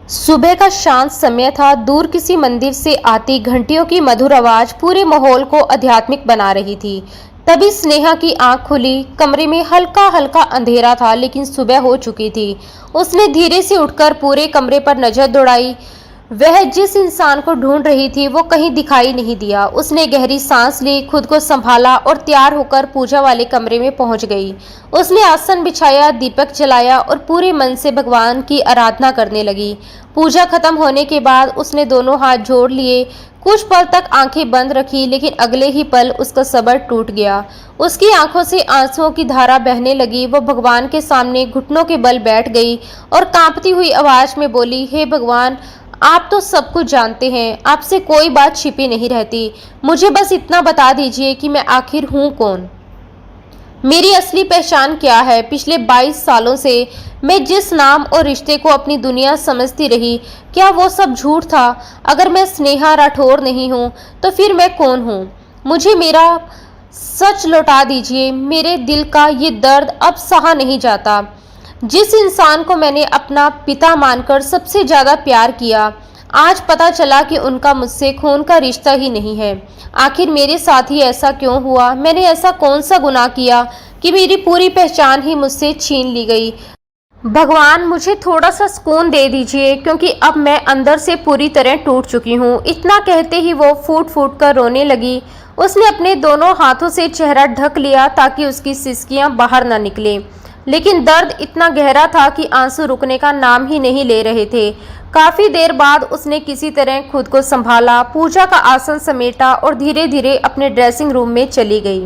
सुबह का शांत समय था। दूर किसी मंदिर से आती घंटियों की मधुर आवाज पूरे माहौल को आध्यात्मिक बना रही थी। तभी स्नेहा की आंख खुली। कमरे में हल्का हल्का अंधेरा था, लेकिन सुबह हो चुकी थी। उसने धीरे से उठकर पूरे कमरे पर नजर दौड़ाई। वह जिस इंसान को ढूंढ रही थी वो कहीं दिखाई नहीं दिया। उसने गहरी सांस ली, खुद को संभाला और तैयार होकर पूजा वाले कमरे में पहुंच गई। उसने आसन बिछाया, दीपक जलाया और पूरे मन से भगवान की आराधना करने लगी। पूजा खत्म होने के बाद उसने दोनों हाथ जोड़ लिए। कुछ पल तक आंखें बंद रखी, लेकिन अगले ही पल उसका सब्र टूट गया। उसकी आंखों से आंसुओं की धारा बहने लगी। वो भगवान के सामने घुटनों के बल बैठ गई और कांपती हुई आवाज में बोली, हे भगवान, आप तो सब कुछ जानते हैं, आपसे कोई बात छिपी नहीं रहती। मुझे बस इतना बता दीजिए कि मैं आखिर हूँ कौन, मेरी असली पहचान क्या है। पिछले 22 सालों से मैं जिस नाम और रिश्ते को अपनी दुनिया समझती रही, क्या वो सब झूठ था? अगर मैं स्नेहा राठौर नहीं हूँ तो फिर मैं कौन हूँ? मुझे मेरा सच लौटा दीजिए। मेरे दिल का ये दर्द अब सहा नहीं जाता। जिस इंसान को मैंने अपना पिता मानकर सबसे ज़्यादा प्यार किया, आज पता चला कि उनका मुझसे खून का रिश्ता ही नहीं है। आखिर मेरे साथ ही ऐसा क्यों हुआ? मैंने ऐसा कौन सा गुनाह किया कि मेरी पूरी पहचान ही मुझसे छीन ली गई? भगवान, मुझे थोड़ा सा सुकून दे दीजिए, क्योंकि अब मैं अंदर से पूरी तरह टूट चुकी हूँ। इतना कहते ही वो फूट फूट कर रोने लगी। उसने अपने दोनों हाथों से चेहरा ढक लिया ताकि उसकी सिसकियाँ बाहर न निकले, लेकिन दर्द इतना गहरा था कि आंसू रुकने का नाम ही नहीं ले रहे थे। काफी देर बाद उसने किसी तरह खुद को संभाला, पूजा का आसन समेटा और धीरे धीरे अपने ड्रेसिंग रूम में चली गई।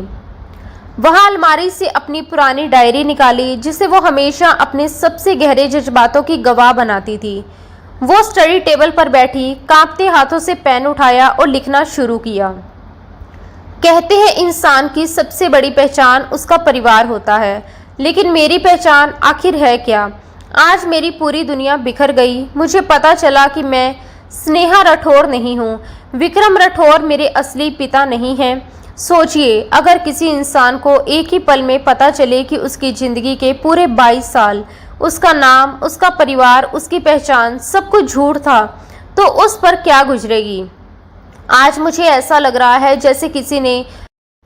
वहां अलमारी से अपनी पुरानी डायरी निकाली, जिसे वो हमेशा अपने सबसे गहरे जज्बातों की गवाह बनाती थी। वो स्टडी टेबल पर बैठी, कांपते हाथों से पेन उठाया और लिखना शुरू किया। कहते हैं इंसान की सबसे बड़ी पहचान उसका परिवार होता है, लेकिन मेरी पहचान आखिर है क्या? आज मेरी पूरी दुनिया बिखर गई। मुझे पता चला कि मैं स्नेहा राठौर नहीं हूँ। विक्रम राठौर मेरे असली पिता नहीं हैं। सोचिए, अगर किसी इंसान को एक ही पल में पता चले कि उसकी ज़िंदगी के पूरे 22 साल, उसका नाम, उसका परिवार, उसकी पहचान सब कुछ झूठ था, तो उस पर क्या गुजरेगी? आज मुझे ऐसा लग रहा है जैसे किसी ने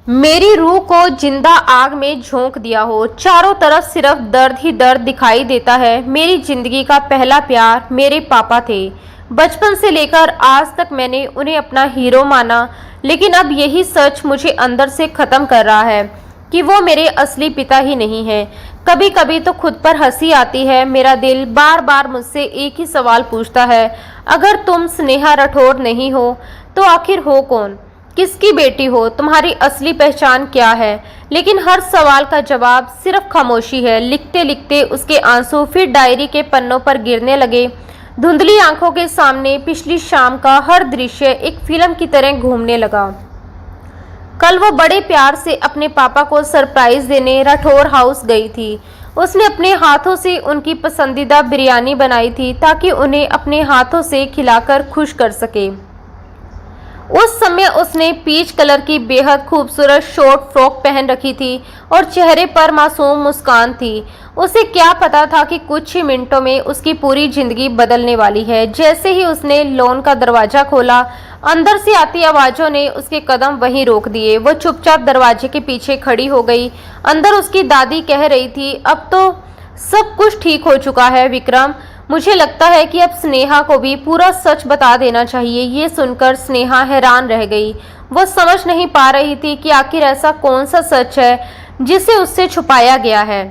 मेरी रूह को जिंदा आग में झोंक दिया हो। चारों तरफ सिर्फ दर्द ही दर्द दिखाई देता है। मेरी जिंदगी का पहला प्यार मेरे पापा थे। बचपन से लेकर आज तक मैंने उन्हें अपना हीरो माना, लेकिन अब यही सच मुझे अंदर से ख़त्म कर रहा है कि वो मेरे असली पिता ही नहीं हैं। कभी कभी तो खुद पर हंसी आती है। मेरा दिल बार बार मुझसे एक ही सवाल पूछता है, अगर तुम स्नेहा राठौर नहीं हो तो आखिर हो कौन? किसकी बेटी हो? तुम्हारी असली पहचान क्या है? लेकिन हर सवाल का जवाब सिर्फ खामोशी है। लिखते लिखते उसके आंसू फिर डायरी के पन्नों पर गिरने लगे। धुंधली आंखों के सामने पिछली शाम का हर दृश्य एक फिल्म की तरह घूमने लगा। कल वो बड़े प्यार से अपने पापा को सरप्राइज देने राठौर हाउस गई थी। उसने अपने हाथों से उनकी पसंदीदा बिरयानी बनाई थी ताकि उन्हें अपने हाथों से खिलाकर खुश कर सके। उस समय उसने पीच कलर की बेहद खूबसूरत शॉर्ट फ्रॉक पहन रखी थी और चेहरे पर मासूम मुस्कान थी। उसे क्या पता था कि कुछ ही मिनटों में उसकी पूरी जिंदगी बदलने वाली है। जैसे ही उसने लॉन का दरवाजा खोला, अंदर से आती आवाज़ों ने उसके कदम वहीं रोक दिए। वो चुपचाप दरवाजे के पीछे खड़ी हो गई। अंदर उसकी दादी कह रही थी, अब तो सब कुछ ठीक हो चुका है विक्रम। मुझे लगता है कि अब स्नेहा को भी पूरा सच बता देना चाहिए। ये सुनकर स्नेहा हैरान रह गई। वो समझ नहीं पा रही थी कि आखिर ऐसा कौन सा सच है जिसे उससे छुपाया गया है।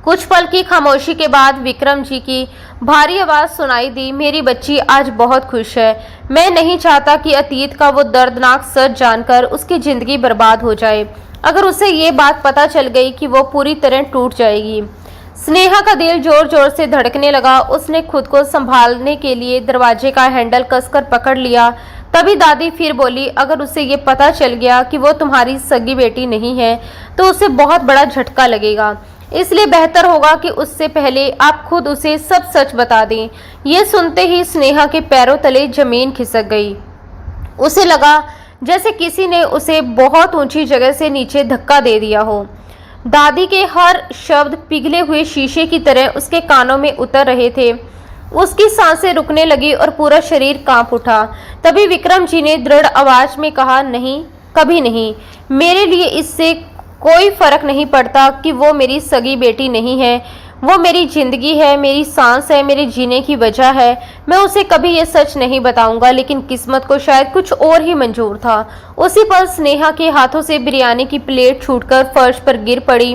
कुछ पल की खामोशी के बाद विक्रम जी की भारी आवाज़ सुनाई दी, मेरी बच्ची आज बहुत खुश है। मैं नहीं चाहता कि अतीत का वो दर्दनाक सच जानकर उसकी ज़िंदगी बर्बाद हो जाए। अगर उसे ये बात पता चल गई कि वो पूरी तरह टूट जाएगी। स्नेहा का दिल जोर जोर से धड़कने लगा। उसने खुद को संभालने के लिए दरवाजे का हैंडल कसकर पकड़ लिया। तभी दादी फिर बोली, अगर उसे ये पता चल गया कि वो तुम्हारी सगी बेटी नहीं है तो उसे बहुत बड़ा झटका लगेगा। इसलिए बेहतर होगा कि उससे पहले आप खुद उसे सब सच बता दें। ये सुनते ही स्नेहा के पैरों तले जमीन खिसक गई। उसे लगा जैसे किसी ने उसे बहुत ऊंची जगह से नीचे धक्का दे दिया हो। दादी के हर शब्द पिघले हुए शीशे की तरह उसके कानों में उतर रहे थे। उसकी सांसें रुकने लगी और पूरा शरीर कांप उठा। तभी विक्रम जी ने दृढ़ आवाज में कहा, नहीं, कभी नहीं। मेरे लिए इससे कोई फर्क नहीं पड़ता कि वो मेरी सगी बेटी नहीं है। वो मेरी जिंदगी है, मेरी सांस है, मेरे जीने की वजह है। मैं उसे कभी ये सच नहीं बताऊंगा, लेकिन किस्मत को शायद कुछ और ही मंजूर था। उसी पल स्नेहा के हाथों से बिरयानी की प्लेट छूटकर फर्श पर गिर पड़ी।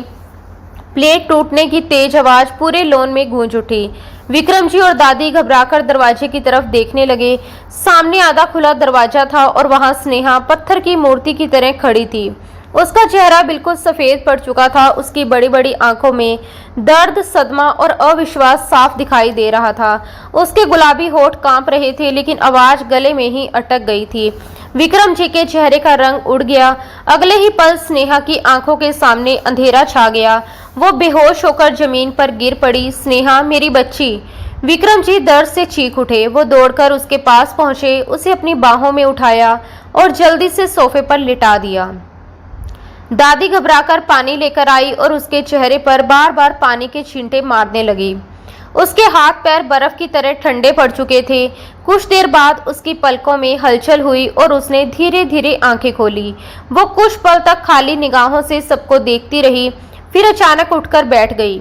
प्लेट टूटने की तेज आवाज पूरे लॉन में गूंज उठी। विक्रम जी और दादी घबराकर दरवाजे की तरफ देखने लगे। सामने आधा खुला दरवाजा था और वहां स्नेहा पत्थर की मूर्ति की तरह खड़ी थी। उसका चेहरा बिल्कुल सफेद पड़ चुका था। उसकी बड़ी बड़ी आंखों में दर्द, सदमा और अविश्वास साफ दिखाई दे रहा था। उसके गुलाबी होठ कांप रहे थे, लेकिन आवाज गले में ही अटक गई थी। विक्रम जी के चेहरे का रंग उड़ गया। अगले ही पल स्नेहा की आंखों के सामने अंधेरा छा गया। वो बेहोश होकर जमीन पर गिर पड़ी। स्नेहा, मेरी बच्ची! विक्रम जी दर्द से चीख उठे। वो दौड़कर उसके पास पहुंचे, उसे अपनी बाहों में उठाया और जल्दी से सोफे पर लिटा दिया। दादी घबराकर पानी लेकर आई और उसके चेहरे पर बार बार पानी के छींटे मारने लगी। उसके हाथ पैर बर्फ की तरह ठंडे पड़ चुके थे। कुछ देर बाद उसकी पलकों में हलचल हुई और उसने धीरे धीरे आंखें खोली। वो कुछ पल तक खाली निगाहों से सबको देखती रही, फिर अचानक उठकर बैठ गई।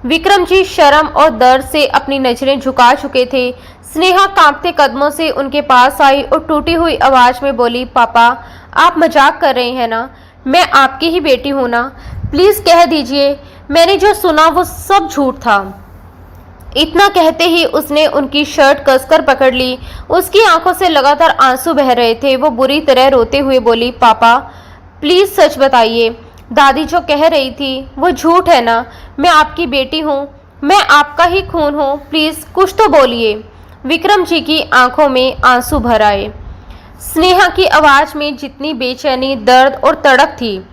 विक्रम जी शर्म और दर्द से अपनी नजरें झुका चुके थे। स्नेहा कांपते कदमों से उनके पास आई और टूटी हुई आवाज में बोली, पापा, आप मजाक कर रहे हैं ना? मैं आपकी ही बेटी हूं ना? प्लीज कह दीजिए, मैंने जो सुना वो सब झूठ था। इतना कहते ही उसने उनकी शर्ट कसकर पकड़ ली। उसकी आंखों से लगातार आंसू बह रहे थे। वो बुरी तरह रोते हुए बोली, पापा, प्लीज सच बताइए, दादी जो कह रही थी वो झूठ है ना? मैं आपकी बेटी हूँ, मैं आपका ही खून हूँ, प्लीज कुछ तो बोलिए। विक्रम जी की आंखों में आंसू भर आए। स्नेहा की आवाज में जितनी बेचैनी, दर्द और तड़प थी,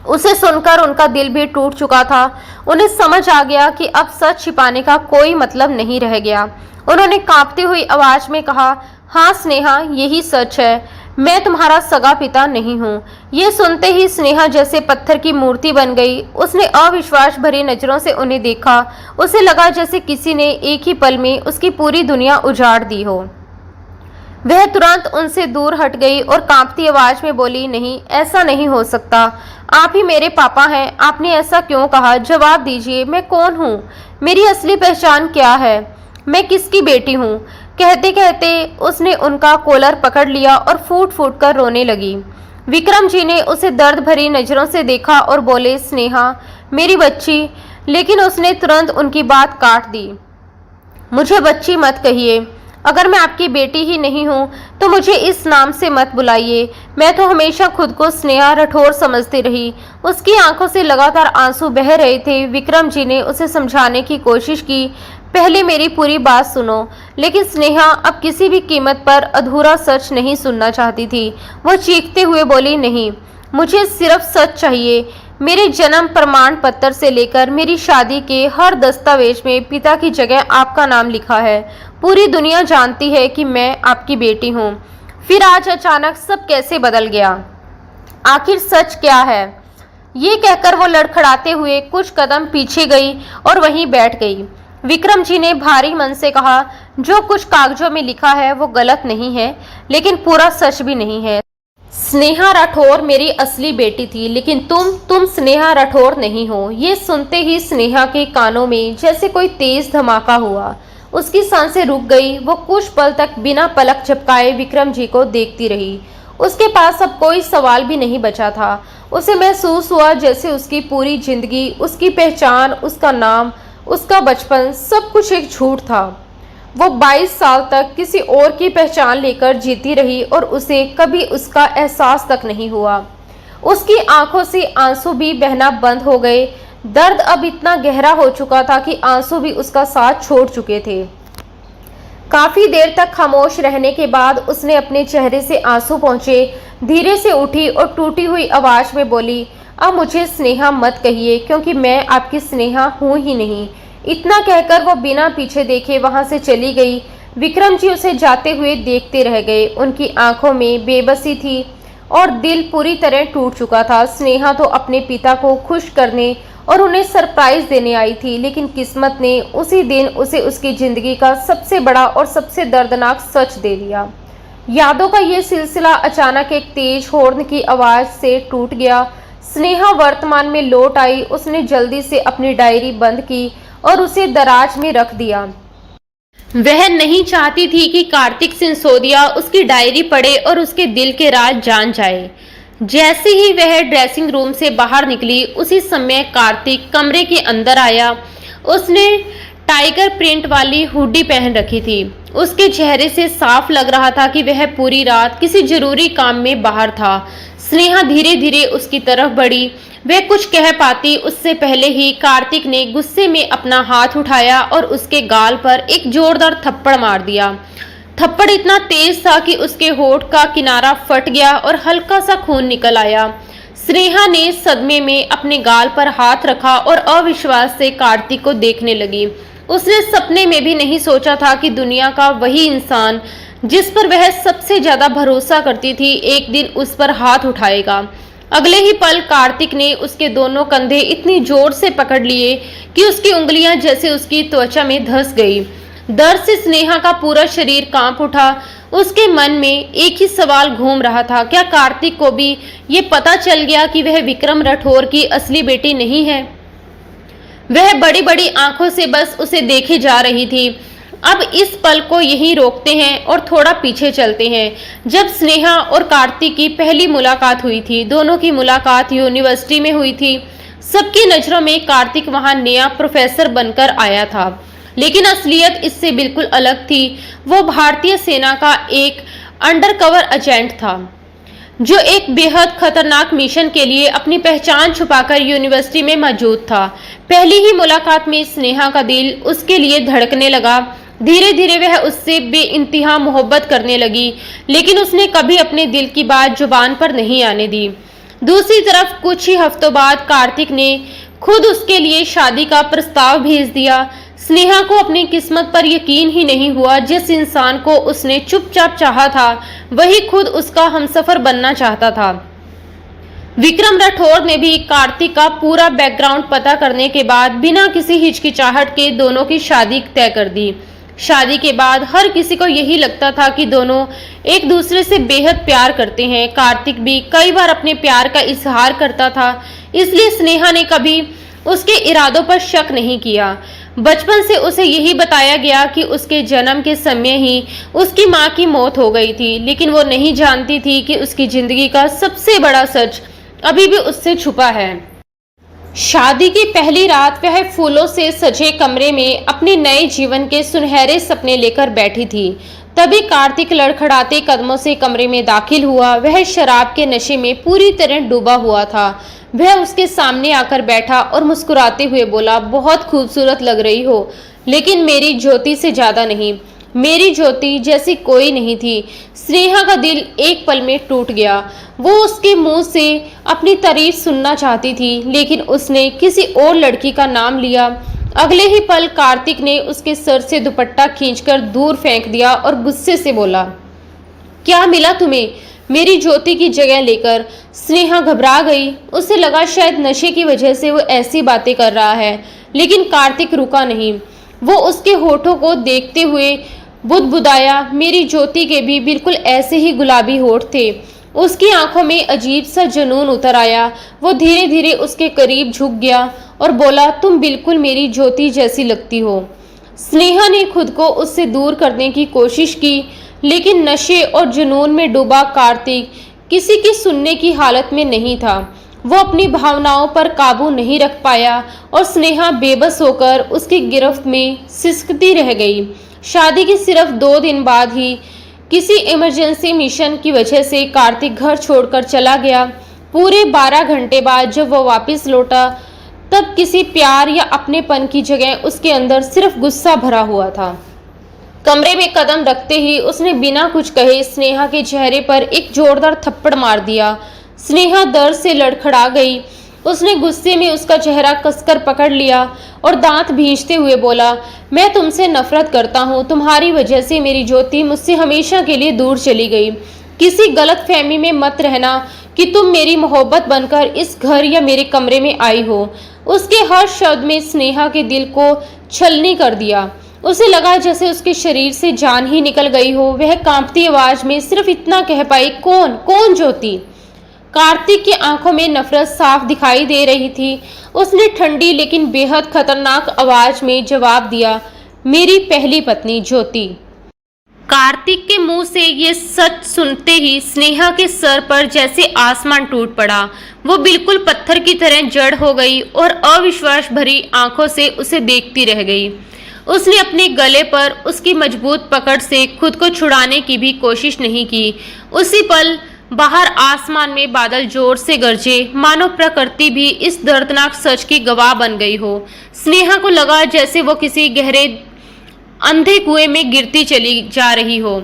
उसे सुनकर उनका दिल भी टूट चुका था। उन्हें समझ आ गया कि अब सच छिपाने का कोई मतलब नहीं रह गया। उन्होंने कांपती हुई आवाज में कहा, हाँ स्नेहा, यही सच है, मैं तुम्हारा सगा पिता नहीं हूँ। ये सुनते ही स्नेहा जैसे पत्थर की मूर्ति बन गई। उसने अविश्वास भरी नजरों से उन्हें देखा। उसे लगा जैसे किसी ने एक ही पल में उसकी पूरी दुनिया उजाड़ दी हो। वह तुरंत उनसे दूर हट गई और कांपती आवाज में बोली, नहीं, ऐसा नहीं हो सकता। आप ही मेरे पापा हैं। आपने ऐसा क्यों कहा? जवाब दीजिए, मैं कौन हूँ? मेरी असली पहचान क्या है? मैं किसकी बेटी हूँ? कहते कहते उसने उनका कॉलर पकड़ लिया और फूट फूट कर रोने लगी। विक्रम जी ने उसे दर्द भरी नजरों से देखा और बोले, स्नेहा, मेरी बच्ची। लेकिन उसने तुरंत उनकी बात काट दी। मुझे बच्ची मत कहिए। अगर मैं आपकी बेटी ही नहीं हूँ तो मुझे इस नाम से मत बुलाइए। मैं तो हमेशा खुद को स्नेहा राठौर समझती रही। उसकी आंखों से लगातार आंसू बह रहे थे। विक्रम जी ने उसे समझाने की कोशिश की, पहले मेरी पूरी बात सुनो। लेकिन स्नेहा अब किसी भी कीमत पर अधूरा सच नहीं सुनना चाहती थी। वो चीखते हुए बोली, नहीं, मुझे सिर्फ सच चाहिए। मेरे जन्म प्रमाण पत्र से लेकर मेरी शादी के हर दस्तावेज में पिता की जगह आपका नाम लिखा है। पूरी दुनिया जानती है कि मैं आपकी बेटी हूँ। फिर आज अचानक सब कैसे बदल गया? आखिर सच क्या है? ये कहकर वो लड़खड़ाते हुए कुछ कदम पीछे गई और वहीं बैठ गई। विक्रम जी ने भारी मन से कहा, जो कुछ कागजों में लिखा है वो गलत नहीं है, लेकिन पूरा सच भी नहीं है। स्नेहा राठौर मेरी असली बेटी थी, लेकिन तुम स्नेहा राठौर नहीं हो। ये सुनते ही स्नेहा के कानों में जैसे कोई तेज धमाका हुआ। उसकी सांसें रुक गई। वो कुछ पल तक बिना पलक झपकाए विक्रम जी को देखती रही। उसके पास अब कोई सवाल भी नहीं बचा था। उसे महसूस हुआ जैसे उसकी पूरी जिंदगी, उसकी पहचान, उसका नाम, उसका बचपन, सब कुछ एक झूठ था। वो 22 साल तक किसी और की पहचान लेकर जीती रही और उसे कभी उसका एहसास तक नहीं हुआ। उसकी आंखों से आंसू भी बहना बंद हो गए। दर्द अब इतना गहरा हो चुका था कि आंसू भी उसका साथ छोड़ चुके थे। काफी देर तक खामोश रहने के बाद उसने अपने चेहरे से आंसू पोंछे, धीरे से उठी और टूटी हुई आवाज में बोली, अब मुझे स्नेहा मत कहिए, क्योंकि मैं आपकी स्नेहा हूं ही नहीं। इतना कहकर वो बिना पीछे देखे वहां से चली गई। विक्रम जी उसे जाते हुए देखते रह गए। उनकी आंखों में बेबसी थी और दिल पूरी तरह टूट चुका था। स्नेहा तो अपने पिता को खुश करने और उन्हें सरप्राइज देने आई थी, लेकिन किस्मत ने उसी दिन उसे उसकी जिंदगी का सबसे बड़ा और सबसे दर्दनाक सच दे दिया। यादों का ये सिलसिला अचानक एक तेज हॉर्न की आवाज से टूट गया। स्नेहा वर्तमान में लौट आई। उसने जल्दी से अपनी डायरी बंद की और उसे दराज में रख दिया। वह नहीं चाहती थी कि कार्तिक सिंसोदिया उसकी डायरी पढ़े और उसके दिल के राज जान जाए। जैसे ही वह ड्रेसिंग रूम से बाहर निकली, उसी समय कार्तिक कमरे के अंदर आया। उसने टाइगर प्रिंट वाली हुडी पहन रखी थी। उसके चेहरे से साफ लग रहा था कि वह पूरी रात किसी जरूरी काम में बाहर था। स्नेहा धीरे धीरे उसकी तरफ बढ़ी। वह कुछ कह पाती उससे पहले ही कार्तिक ने गुस्से में अपना हाथ उठाया और उसके गाल पर एक जोरदार थप्पड़ मार दिया। थप्पड़ इतना तेज था कि उसके होठ का किनारा फट गया और हल्का सा खून निकल आया। स्नेहा ने सदमे में अपने गाल पर हाथ रखा और अविश्वास से कार्तिक को देखने लगी। उसने सपने में भी नहीं सोचा था कि दुनिया का वही इंसान जिस पर वह सबसे ज्यादा भरोसा करती थी, एक दिन उस पर हाथ उठाएगा। अगले ही पल कार्तिक ने उसके दोनों कंधे इतनी जोर से पकड़ लिए कि उसकी उंगलियां जैसे उसकी त्वचा में धंस गई। दर्द से स्नेहा का पूरा शरीर कांप उठा। उसके मन में एक ही सवाल घूम रहा था, क्या कार्तिक को भी ये पता चल गया कि वह विक्रम राठौर की असली बेटी नहीं है? वह बड़ी बड़ी आंखों से बस उसे देखे जा रही थी। अब इस पल को यहीं रोकते हैं और थोड़ा पीछे चलते हैं। जब स्नेहा और कार्तिक की पहली मुलाकात हुई थी, दोनों की मुलाकात यूनिवर्सिटी में हुई थी। सबकी नजरों में कार्तिक वहां नया प्रोफेसर बनकर आया था, लेकिन असलियत इससे बिल्कुल अलग थी। वो भारतीय सेना का एक अंडरकवर एजेंट था जो एक बेहद खतरनाक मिशन के लिए अपनी पहचान छुपाकर यूनिवर्सिटी में मौजूद था। पहली ही मुलाकात में स्नेहा का दिल उसके लिए धड़कने लगा। धीरे धीरे वह उससे बेइंतहा मोहब्बत करने लगी, लेकिन उसने कभी अपने दिल की बात जुबान पर नहीं आने दी। दूसरी तरफ कुछ ही हफ्तों बाद कार्तिक ने खुद उसके लिए शादी का प्रस्ताव भेज दिया। स्नेहा को अपनी किस्मत पर यकीन ही नहीं हुआ। जिस इंसान को उसने चुपचाप चाहा था, वही खुद उसका हमसफर बनना चाहता था। विक्रम राठौर ने भी कार्तिक का पूरा बैकग्राउंड पता करने के बाद बिना किसी हिचकिचाहट के दोनों की शादी तय कर दी। शादी के बाद हर किसी को यही लगता था कि दोनों एक दूसरे से बेहद प्यार करते हैं। कार्तिक भी कई बार अपने प्यार का इजहार करता था, इसलिए स्नेहा ने कभी उसके इरादों पर शक नहीं किया। बचपन से उसे यही बताया गया कि उसके जन्म के समय ही उसकी मां की मौत हो गई थी, लेकिन वो नहीं जानती थी कि उसकी जिंदगी का सबसे बड़ा सच अभी भी उससे छुपा है। शादी की पहली रात वह फूलों से सजे कमरे में अपने नए जीवन के सुनहरे सपने लेकर बैठी थी। तभी कार्तिक लड़खड़ाते कदमों से कमरे में दाखिल हुआ। वह शराब के नशे में पूरी तरह डूबा हुआ था। वह उसके सामने आकर बैठा और मुस्कुराते हुए बोला, बहुत खूबसूरत लग रही हो, लेकिन मेरी ज्योति से ज्यादा नहीं। मेरी ज्योति जैसी कोई नहीं थी। स्नेहा का दिल एक पल में टूट गया। वो उसके मुंह से अपनी तारीफ सुनना चाहती थी, लेकिन उसने किसी और लड़की का नाम लिया। अगले ही पल कार्तिक ने उसके सर से दुपट्टा खींचकर दूर फेंक दिया और गुस्से से बोला, क्या मिला तुम्हें मेरी ज्योति की जगह लेकर? स्नेहा घबरा गई। उसे लगा शायद नशे की वजह से वो ऐसी बातें कर रहा है, लेकिन कार्तिक रुका नहीं। वो उसके होठों को देखते हुए बुदबुदाया। मेरी ज्योति के भी बिल्कुल ऐसे ही गुलाबी होठ थे। उसकी आंखों में अजीब सा जुनून उतर आया। वो धीरे धीरे उसके करीब झुक गया और बोला, तुम बिल्कुल मेरी ज्योति जैसी लगती हो। स्नेहा ने खुद को उससे दूर करने की कोशिश की, लेकिन नशे और जुनून में डूबा कार्तिक किसी की सुनने की हालत में नहीं था। वो अपनी भावनाओं पर काबू नहीं रख पाया और स्नेहा बेबस होकर उसकी गिरफ्त में सिसकती रह गई। शादी के सिर्फ 2 दिन बाद ही किसी इमरजेंसी मिशन की वजह से कार्तिक घर छोड़कर चला गया। पूरे 12 घंटे बाद जब वो वापस लौटा, तब किसी प्यार या अपनेपन की जगह उसके अंदर सिर्फ गुस्सा भरा हुआ था। कमरे में कदम रखते ही उसने बिना कुछ कहे स्नेहा के चेहरे पर एक जोरदार थप्पड़ मार दिया। स्नेहा दर्द से लड़खड़ा गई। उसने गुस्से में उसका चेहरा कसकर पकड़ लिया और दांत भींचते हुए बोला, मैं तुमसे नफरत करता हूँ। तुम्हारी वजह से मेरी ज्योति मुझसे हमेशा के लिए दूर चली गई। किसी गलत फहमी में मत रहना, कि तुम मेरी मोहब्बत बनकर इस घर या मेरे कमरे में आई हो। उसके हर शब्द में स्नेहा के दिल को छलनी कर दिया। उसे लगा जैसे उसके शरीर से जान ही निकल गई हो। वह कांपती आवाज में सिर्फ इतना कह पाई, कौन कौन ज्योति। कार्तिक की आंखों में नफरत साफ दिखाई दे रही थी। उसने ठंडी लेकिन बेहद खतरनाक आवाज में जवाब दिया, मेरी पहली पत्नी ज्योति। कार्तिक के मुंह से ये सच सुनते ही स्नेहा के सर पर जैसे आसमान टूट पड़ा। वो बिल्कुल पत्थर की तरह जड़ हो गई और अविश्वास भरी आंखों से उसे देखती रह गई। उसने अपने गले पर उसकी मजबूत पकड़ से खुद को छुड़ाने की भी कोशिश नहीं की। उसी पल बाहर आसमान में बादल जोर से गरजे, मानो प्रकृति भी इस दर्दनाक सच की गवाह बन गई हो। स्नेहा को लगा जैसे वो किसी गहरे अंधे कुएं में गिरती चली जा रही हो।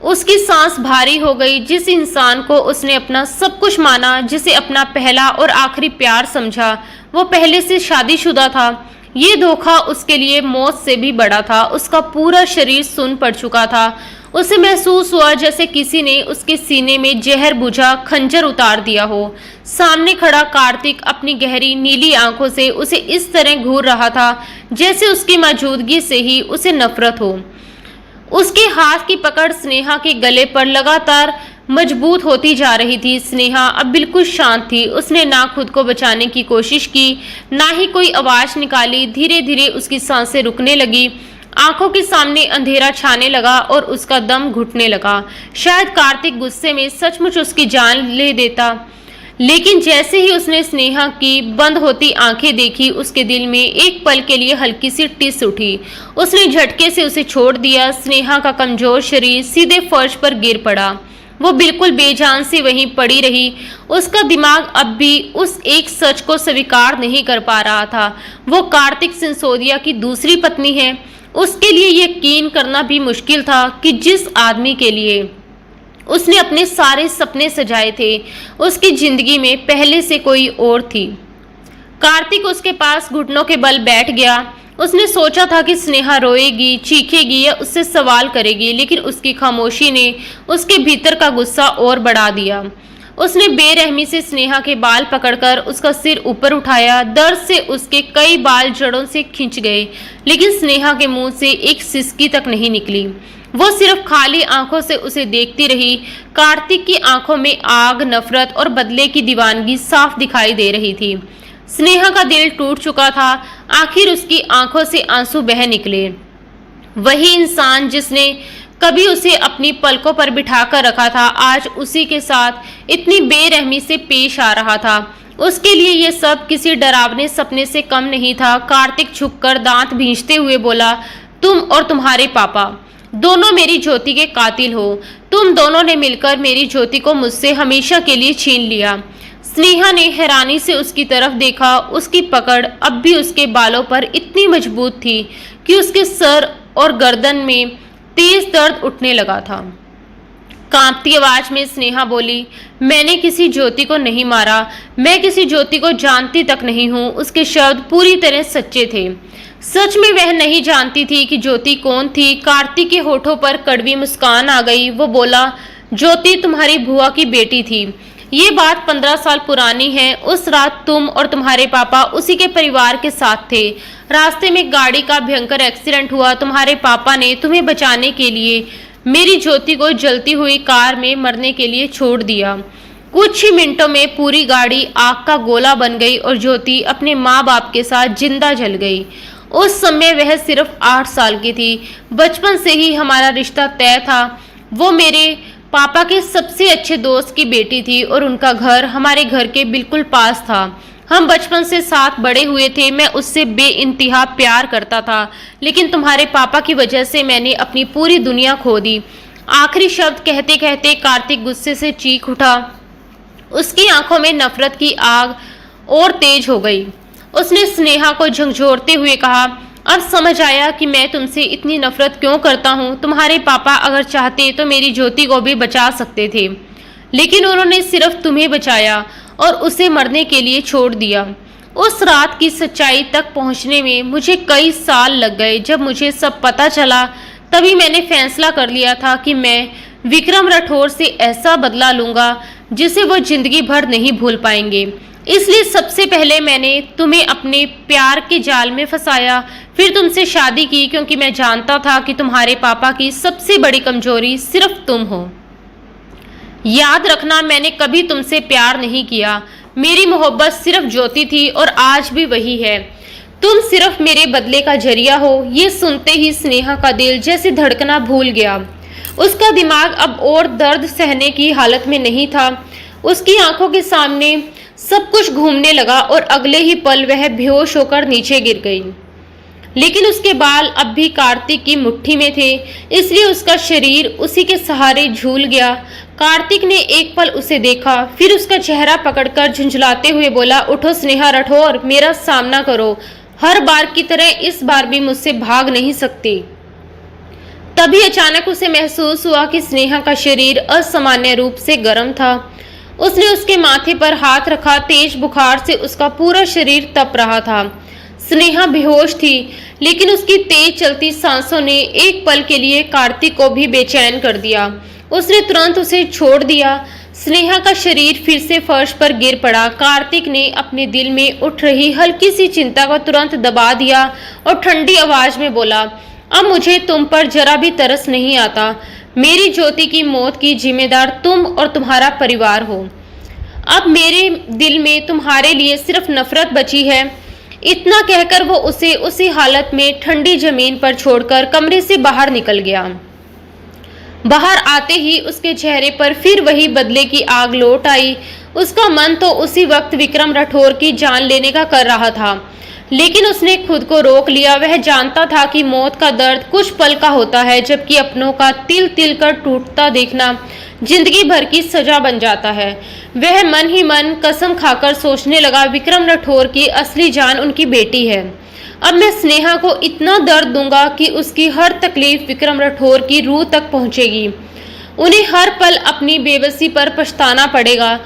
उसकी सांस भारी हो गई। जिस इंसान को उसने अपना सब कुछ माना, जिसे अपना पहला और आखिरी प्यार समझा, वो पहले से शादीशुदा था। ये धोखा उसके लिए मौत से भी बड़ा था। उसका पूरा शरीर सुन्न पड़ चुका था। उसे महसूस हुआ जैसे किसी ने उसके सीने में जहर बुझा खंजर उतार दिया हो। सामने खड़ा कार्तिक अपनी गहरी नीली आंखों से उसे इस तरह घूर रहा था जैसे उसकी मौजूदगी से ही उसे नफरत हो। उसके हाथ की पकड़ स्नेहा के गले पर लगातार मजबूत होती जा रही थी। स्नेहा अब बिल्कुल शांत थी। उसने ना खुद को बचाने की कोशिश की, ना ही कोई आवाज निकाली। धीरे धीरे उसकी सांसें रुकने लगी। आंखों के सामने अंधेरा छाने लगा और उसका दम घुटने लगा। शायद कार्तिक गुस्से में सचमुच उसकी जान ले देता, लेकिन जैसे ही उसने स्नेहा की बंद होती आंखें देखी, उसके दिल में एक पल के लिए हल्की सी टिस उठी। उसने झटके से उसे छोड़ दिया। स्नेहा का कमजोर शरीर सीधे फर्श पर गिर पड़ा। वो बिल्कुल बेजान सी वहीं पड़ी रही। उसका दिमाग अब भी उस एक सच को स्वीकार नहीं कर पा रहा था। वो कार्तिक सिंसोदिया की दूसरी पत्नी है। उसके लिए यकीन करना भी मुश्किल था कि जिस आदमी के लिए उसने अपने सारे सपने सजाए थे, उसकी जिंदगी में पहले से कोई और थी। कार्तिक उसके पास घुटनों के बल बैठ गया। उसने सोचा था कि स्नेहा रोएगी, चीखेगी या उससे सवाल करेगी, लेकिन उसकी खामोशी ने उसके भीतर का गुस्सा और बढ़ा दिया। उसने बेरहमी से स्नेहा के बाल पकड़कर उसका सिर ऊपर उठाया। दर्द से उसके कई बाल जड़ों से खिंच गए, लेकिन स्नेहा के मुंह से एक सिसकी तक नहीं निकली। वो सिर्फ खाली आंखों से उसे देखती रही। कार्तिक की आंखों में आग, नफरत और बदले की दीवानगी साफ दिखाई दे रही थी। स्नेहा का दिल टूट चुका था। आखिर उसकी आंखों से आंसू बह निकले। वही इंसान जिसने कभी उसे अपनी पलकों पर बिठाकर रखा था, आज उसी के साथ इतनी बेरहमी से पेश आ रहा था। उसके लिए ये सब किसी डरावने सपने से कम नहीं था। कार्तिक झुककर दांत भींचते हुए बोला, तुम और तुम्हारे पापा दोनों मेरी ज्योति के कातिल हो। तुम दोनों ने मिलकर मेरी ज्योति को मुझसे हमेशा के लिए छीन लिया। स्नेहा ने हैरानी से उसकी तरफ देखा। उसकी पकड़ अब भी उसके बालों पर इतनी मजबूत थी कि उसके सर और गर्दन में तेज दर्द उठने लगा था। कांपती आवाज में स्नेहा बोली, मैंने किसी ज्योति को नहीं मारा। मैं किसी ज्योति को जानती तक नहीं हूँ। उसके शब्द पूरी तरह सच्चे थे। सच में वह नहीं जानती थी कि ज्योति कौन थी। कार्तिक के होठों पर कड़वी मुस्कान आ गई। वो बोला, ज्योति तुम्हारी बुआ की बेटी थी। ये बात 15 साल पुरानी है। उस रात तुम और तुम्हारे पापा उसी के परिवार के साथ थे। रास्ते में गाड़ी का भयंकर एक्सीडेंट हुआ। तुम्हारे पापा ने तुम्हें बचाने के लिए मेरी ज्योति को जलती हुई कार में मरने के लिए छोड़ दिया। कुछ ही मिनटों में पूरी गाड़ी आग का गोला बन गई और ज्योति अपने माँ बाप के साथ जिंदा जल गई। उस समय वह सिर्फ 8 साल की थी। बचपन से ही हमारा रिश्ता तय था। वो मेरे पापा के सबसे अच्छे दोस्त की बेटी थी और उनका घर हमारे घर के बिल्कुल पास था। हम बचपन से साथ बड़े हुए थे। मैं उससे बेइंतहा प्यार करता था, लेकिन तुम्हारे पापा की वजह से मैंने अपनी पूरी दुनिया खो दी। आखिरी शब्द कहते कहते कार्तिक गुस्से से चीख उठा। उसकी आंखों में नफरत की आग और तेज हो गई। उसने स्नेहा को झंझोरते हुए कहा, अब समझ आया कि मैं तुमसे इतनी नफरत क्यों करता हूँ। तुम्हारे पापा अगर चाहते तो मेरी ज्योति को भी बचा सकते थे, लेकिन उन्होंने सिर्फ तुम्हें बचाया और उसे मरने के लिए छोड़ दिया। उस रात की सच्चाई तक पहुंचने में मुझे कई साल लग गए। जब मुझे सब पता चला, तभी मैंने फैसला कर लिया था कि मैं विक्रम राठौर से ऐसा बदला लूंगा। जिसे वो जिंदगी भर नहीं भूल पाएंगे। इसलिए सबसे पहले मैंने तुम्हें अपने प्यार के जाल में फंसाया, फिर तुमसे शादी की क्योंकि मैं जानता था कि तुम्हारे पापा की सबसे बड़ी कमजोरी सिर्फ तुम हो। याद रखना, मैंने कभी तुमसे प्यार नहीं किया। मेरी मोहब्बत सिर्फ ज्योति थी और आज भी वही है। तुम सिर्फ मेरे बदले का जरिया हो। ये सुनते ही स्नेहा का दिल जैसे धड़कना भूल गया। उसका दिमाग अब और दर्द सहने की हालत में नहीं था। उसकी आंखों के सामने सब कुछ घूमने लगा और अगले ही पल वह बेहोश होकर नीचे गिर गई। लेकिन उसके बाल अब भी कार्तिक की मुट्ठी में थे, इसलिए उसका शरीर उसी के सहारे झूल गया। कार्तिक ने एक पल उसे देखा, फिर उसका चेहरा पकड़कर झुंझलाते हुए बोला, उठो स्नेहा राठौर, मेरा सामना करो। हर बार की तरह इस बार भी मुझसे भाग नहीं सकती। तभी अचानक उसे महसूस हुआ कि स्नेहा का शरीर असामान्य रूप से गर्म था। उसने उसके माथे पर हाथ रखा। तेज बुखार से उसका पूरा शरीर तप रहा था। स्नेहा बेहोश थी, लेकिन उसकी तेज चलती सांसों ने एक पल के लिए कार्तिक को भी बेचैन कर दिया। उसने तुरंत उसे छोड़ दिया। स्नेहा का शरीर फिर से फर्श पर गिर पड़ा। कार्तिक ने अपने दिल में उठ रही हल्की सी चिंता को तुरंत दबा दिया और ठंडी आवाज में बोला, अब मुझे तुम पर जरा भी तरस नहीं आता। मेरी ज्योति की मौत की जिम्मेदार तुम और तुम्हारा परिवार हो। अब मेरे दिल में तुम्हारे लिए सिर्फ नफरत बची है। इतना कहकर वो उसे उसी हालत में ठंडी जमीन पर छोड़कर कमरे से बाहर निकल गया। बाहर आते ही उसके चेहरे पर फिर वही बदले की आग लौट आई। उसका मन तो उसी वक्त विक्रम राठौर की जान लेने का कर रहा था, लेकिन उसने खुद को रोक लिया। वह जानता था कि मौत का दर्द कुछ पल का होता है, जबकि अपनों का तिल तिल कर टूटता देखना जिंदगी भर की सजा बन जाता है। वह मन ही मन कसम खाकर सोचने लगा, विक्रम राठौर की असली जान उनकी बेटी है। अब मैं स्नेहा को इतना दर्द दूंगा कि उसकी हर तकलीफ विक्रम राठौर की रूह तक पहुंचेगी। उन्हें हर पल अपनी बेबसी पर पछताना पड़ेगा।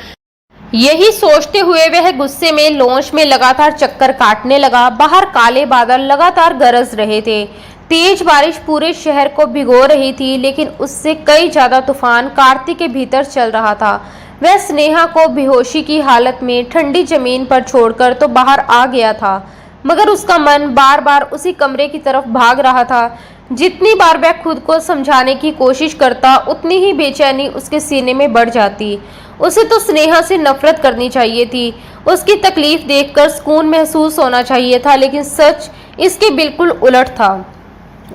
यही सोचते हुए वह गुस्से में लॉन्च में लगातार चक्कर काटने लगा। बाहर काले बादल लगातार गरज रहे थे। तेज बारिश पूरे शहर को भिगो रही थी, लेकिन उससे कई ज्यादा तूफान कार्तिक के भीतर चल रहा था। वह स्नेहा को बेहोशी की हालत में ठंडी जमीन पर छोड़कर तो बाहर आ गया था, मगर उसका मन बार बार उसी कमरे की तरफ भाग रहा था। जितनी बार वह खुद को समझाने की कोशिश करता, उतनी ही बेचैनी उसके सीने में बढ़ जाती। उसे तो स्नेहा से नफरत करनी चाहिए थी। उसकी तकलीफ देखकर सुकून महसूस होना चाहिए था, लेकिन सच इसके बिल्कुल उलट था।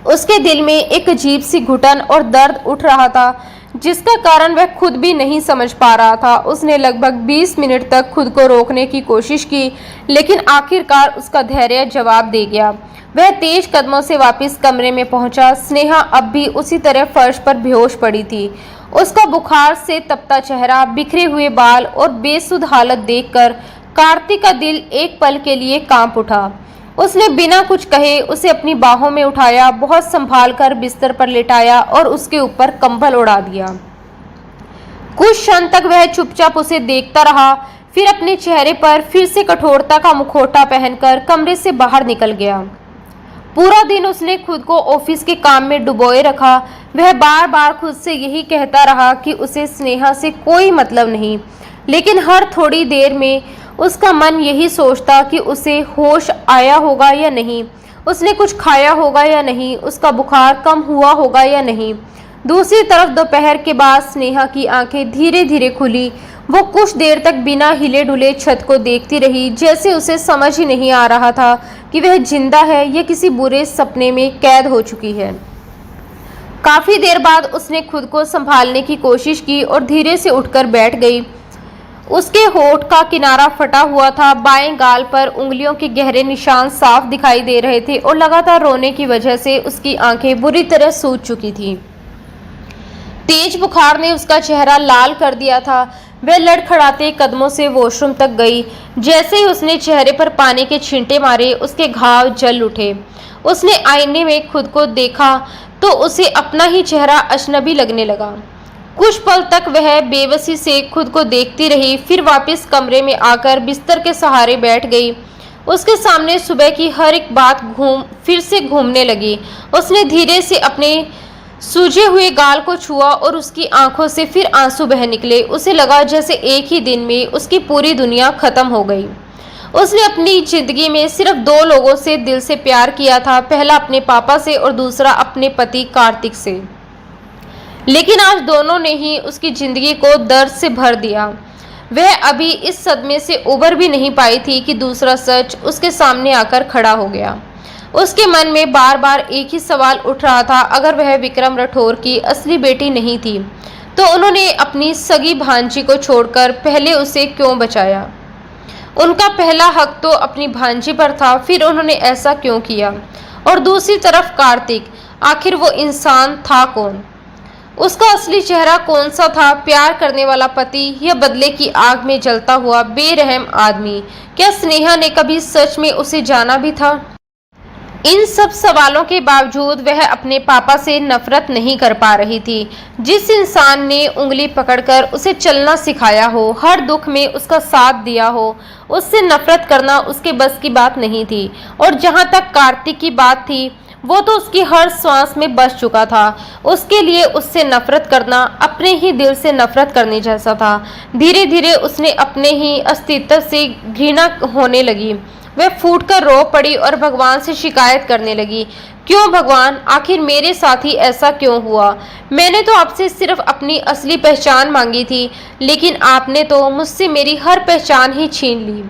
उसके दिल में एक अजीब सी घुटन और दर्द उठ रहा था, जिसका कारण वह खुद भी नहीं समझ पा रहा था। उसने लगभग 20 मिनट तक खुद को रोकने की कोशिश की, लेकिन आखिरकार उसका धैर्य जवाब दे गया। वह तेज कदमों से वापस कमरे में पहुंचा। स्नेहा अब भी उसी तरह फर्श पर बेहोश पड़ी थी। उसका बुखार से तपता चेहरा, बिखरे हुए बाल और बेसुध हालत देखकर कार्तिक का दिल एक पल के लिए कांप उठा। उसने बिना कुछ कहे उसे अपनी बाहों में उठाया, बहुत संभाल कर बिस्तर पर लेटाया और उसके ऊपर कंबल उड़ा दिया। कुछ क्षण तक वह चुपचाप उसे देखता रहा, फिर अपने चेहरे पर फिर से कठोरता का मुखौटा पहनकर कमरे से बाहर निकल गया। पूरा दिन उसने खुद को ऑफिस के काम में डुबोए रखा। वह बार बार खुद से यही कहता रहा कि उसे स्नेहा से कोई मतलब नहीं, लेकिन हर थोड़ी देर में उसका मन यही सोचता कि उसे होश आया होगा या नहीं, उसने कुछ खाया होगा या नहीं, उसका बुखार कम हुआ होगा या नहीं। दूसरी तरफ दोपहर के बाद स्नेहा की आंखें धीरे धीरे खुली। वो कुछ देर तक बिना हिले डुले छत को देखती रही, जैसे उसे समझ ही नहीं आ रहा था कि वह जिंदा है या किसी बुरे सपने में कैद हो चुकी है। काफी देर बाद उसने खुद को संभालने की कोशिश की और धीरे से उठकर बैठ गई। उसके होठ का किनारा फटा हुआ था, बाएं गाल पर उंगलियों के गहरे निशान साफ दिखाई दे रहे थे और लगातार रोने की वजह से उसकी आंखें बुरी तरह सूज चुकी थीं। तेज बुखार ने उसका चेहरा लाल कर दिया था। वह लड़खड़ाते कदमों से वॉशरूम तक गई। जैसे ही उसने चेहरे पर पानी के छींटे मारे, उसके घाव जल उठे। उसने आईने में खुद को देखा तो उसे अपना ही चेहरा अजनबी लगने लगा। कुछ पल तक वह बेबसी से खुद को देखती रही, फिर वापस कमरे में आकर बिस्तर के सहारे बैठ गई। उसके सामने सुबह की हर एक बात फिर से घूमने लगी। उसने धीरे से अपने सूजे हुए गाल को छुआ और उसकी आंखों से फिर आंसू बह निकले। उसे लगा जैसे एक ही दिन में उसकी पूरी दुनिया खत्म हो गई। उसने अपनी जिंदगी में सिर्फ दो लोगों से दिल से प्यार किया था, पहला अपने पापा से और दूसरा अपने पति कार्तिक से। लेकिन आज दोनों ने ही उसकी जिंदगी को दर्द से भर दिया। वह अभी इस सदमे से उबर भी नहीं पाई थी कि दूसरा सच उसके सामने आकर खड़ा हो गया। उसके मन में बार बार एक ही सवाल उठ रहा था, अगर वह विक्रम राठौर की असली बेटी नहीं थी तो उन्होंने अपनी सगी भांजी को छोड़कर पहले उसे क्यों बचाया? उनका पहला हक तो अपनी भांजी पर था, फिर उन्होंने ऐसा क्यों किया? और दूसरी तरफ कार्तिक, आखिर वो इंसान था कौन? उसका असली चेहरा कौन सा था? प्यार करने वाला पति या बदले की आग में जलता हुआ बेरहम आदमी? क्या स्नेहा ने कभी सच में उसे जाना भी था? इन सब सवालों के बावजूद वह अपने पापा से नफरत नहीं कर पा रही थी। जिस इंसान ने उंगली पकड़कर उसे चलना सिखाया हो, हर दुख में उसका साथ दिया हो, उससे नफरत करना उसके बस की बात नहीं थी। और जहां तक कार्तिक की बात थी, वो तो उसकी हर सांस में बस चुका था। उसके लिए उससे नफरत करना अपने ही दिल से नफरत करने जैसा था। धीरे धीरे उसने अपने ही अस्तित्व से घृणा होने लगी। वह फूटकर रो पड़ी और भगवान से शिकायत करने लगी, क्यों भगवान, आखिर मेरे साथ ही ऐसा क्यों हुआ? मैंने तो आपसे सिर्फ अपनी असली पहचान मांगी थी, लेकिन आपने तो मुझसे मेरी हर पहचान ही छीन ली।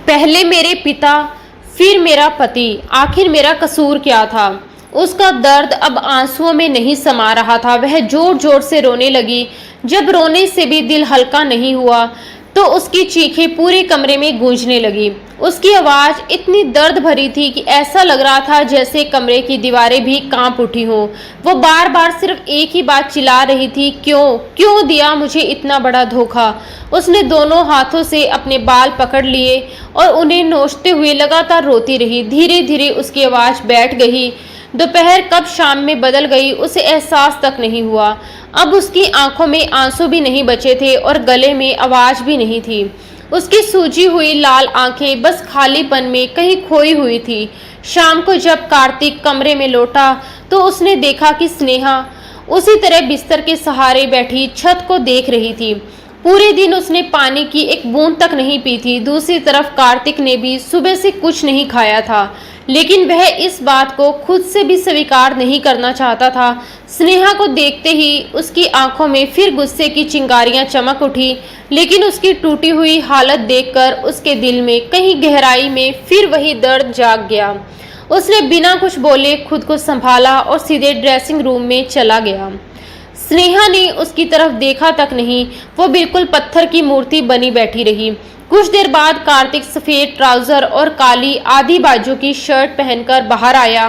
पहले मेरे पिता, फिर मेरा पति, आखिर मेरा कसूर क्या था? उसका दर्द अब आंसुओं में नहीं समा रहा था। वह जोर जोर से रोने लगी। जब रोने से भी दिल हल्का नहीं हुआ तो उसकी चीखें पूरे कमरे में गूंजने लगी। उसकी आवाज इतनी दर्द भरी थी कि ऐसा लग रहा था जैसे कमरे की दीवारें भी कांप उठी हों। वो बार बार सिर्फ एक ही बात चिल्ला रही थी, क्यों, क्यों दिया मुझे इतना बड़ा धोखा? उसने दोनों हाथों से अपने बाल पकड़ लिए और उन्हें नोचते हुए लगातार रोती रही। धीरे धीरे उसकी आवाज बैठ गई। दोपहर कब शाम में बदल गई उसे एहसास तक नहीं हुआ। अब उसकी आंखों में आंसू भी नहीं बचे थे और गले में आवाज भी नहीं थी। उसकी सूजी हुई लाल आंखें बस खालीपन में कहीं खोई हुई थी। शाम को जब कार्तिक कमरे में लौटा तो उसने देखा कि स्नेहा उसी तरह बिस्तर के सहारे बैठी छत को देख रही थी। पूरे दिन उसने पानी की एक बूंद तक नहीं पी थी। दूसरी तरफ कार्तिक ने भी सुबह से कुछ नहीं खाया था, लेकिन वह इस बात को खुद से भी स्वीकार नहीं करना चाहता था। स्नेहा को देखते ही उसकी आंखों में फिर गुस्से की चिंगारियां चमक उठी, लेकिन उसकी टूटी हुई हालत देखकर उसके दिल में कहीं गहराई में फिर वही दर्द जाग गया। उसने बिना कुछ बोले खुद को संभाला और सीधे ड्रेसिंग रूम में चला गया। स्नेहा ने उसकी तरफ देखा तक नहीं, वो बिल्कुल पत्थर की मूर्ति बनी बैठी रही। कुछ देर बाद कार्तिक सफेद ट्राउजर और काली आधी बाजू की शर्ट पहनकर बाहर आया।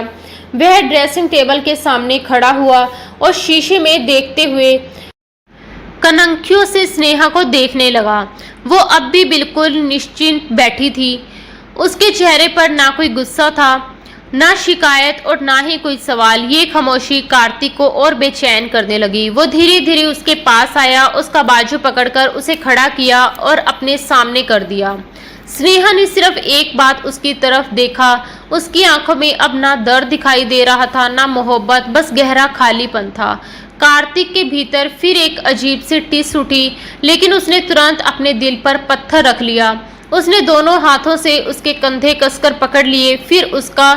वह ड्रेसिंग टेबल के सामने खड़ा हुआ और शीशे में देखते हुए कनंखियों से स्नेहा को देखने लगा। वो अब भी बिल्कुल निश्चिंत बैठी थी। उसके चेहरे पर ना कोई गुस्सा था, ना शिकायत और ना ही कोई सवाल। ये खामोशी कार्तिक को और बेचैन करने लगी। वो धीरे धीरे उसके पास आया, उसका बाजू पकड़कर उसे खड़ा किया और अपने सामने कर दिया। स्नेहा ने सिर्फ एक बात उसकी तरफ देखा। उसकी आंखों में अब ना दर्द दिखाई दे रहा था, ना मोहब्बत, बस गहरा खालीपन था। कार्तिक के भीतर फिर एक अजीब सी टिस उठी, लेकिन उसने तुरंत अपने दिल पर पत्थर रख लिया। उसने दोनों हाथों से उसके कंधे कसकर पकड़ लिए, फिर उसका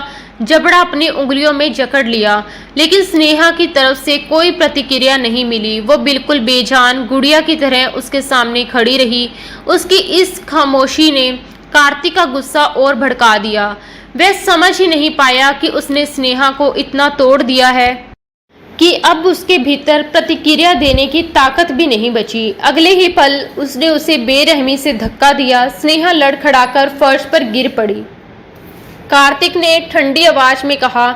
जबड़ा अपनी उंगलियों में जकड़ लिया, लेकिन स्नेहा की तरफ से कोई प्रतिक्रिया नहीं मिली। वो बिल्कुल बेजान गुड़िया की तरह उसके सामने खड़ी रही। उसकी इस खामोशी ने कार्तिक का गुस्सा और भड़का दिया। वह समझ ही नहीं पाया कि उसने स्नेहा को इतना तोड़ दिया है कि अब उसके भीतर प्रतिक्रिया देने की ताकत भी नहीं बची। अगले ही पल उसने उसे बेरहमी से धक्का दिया। स्नेहा लड़खड़ाकर फर्श पर गिर पड़ी। कार्तिक ने ठंडी आवाज में कहा,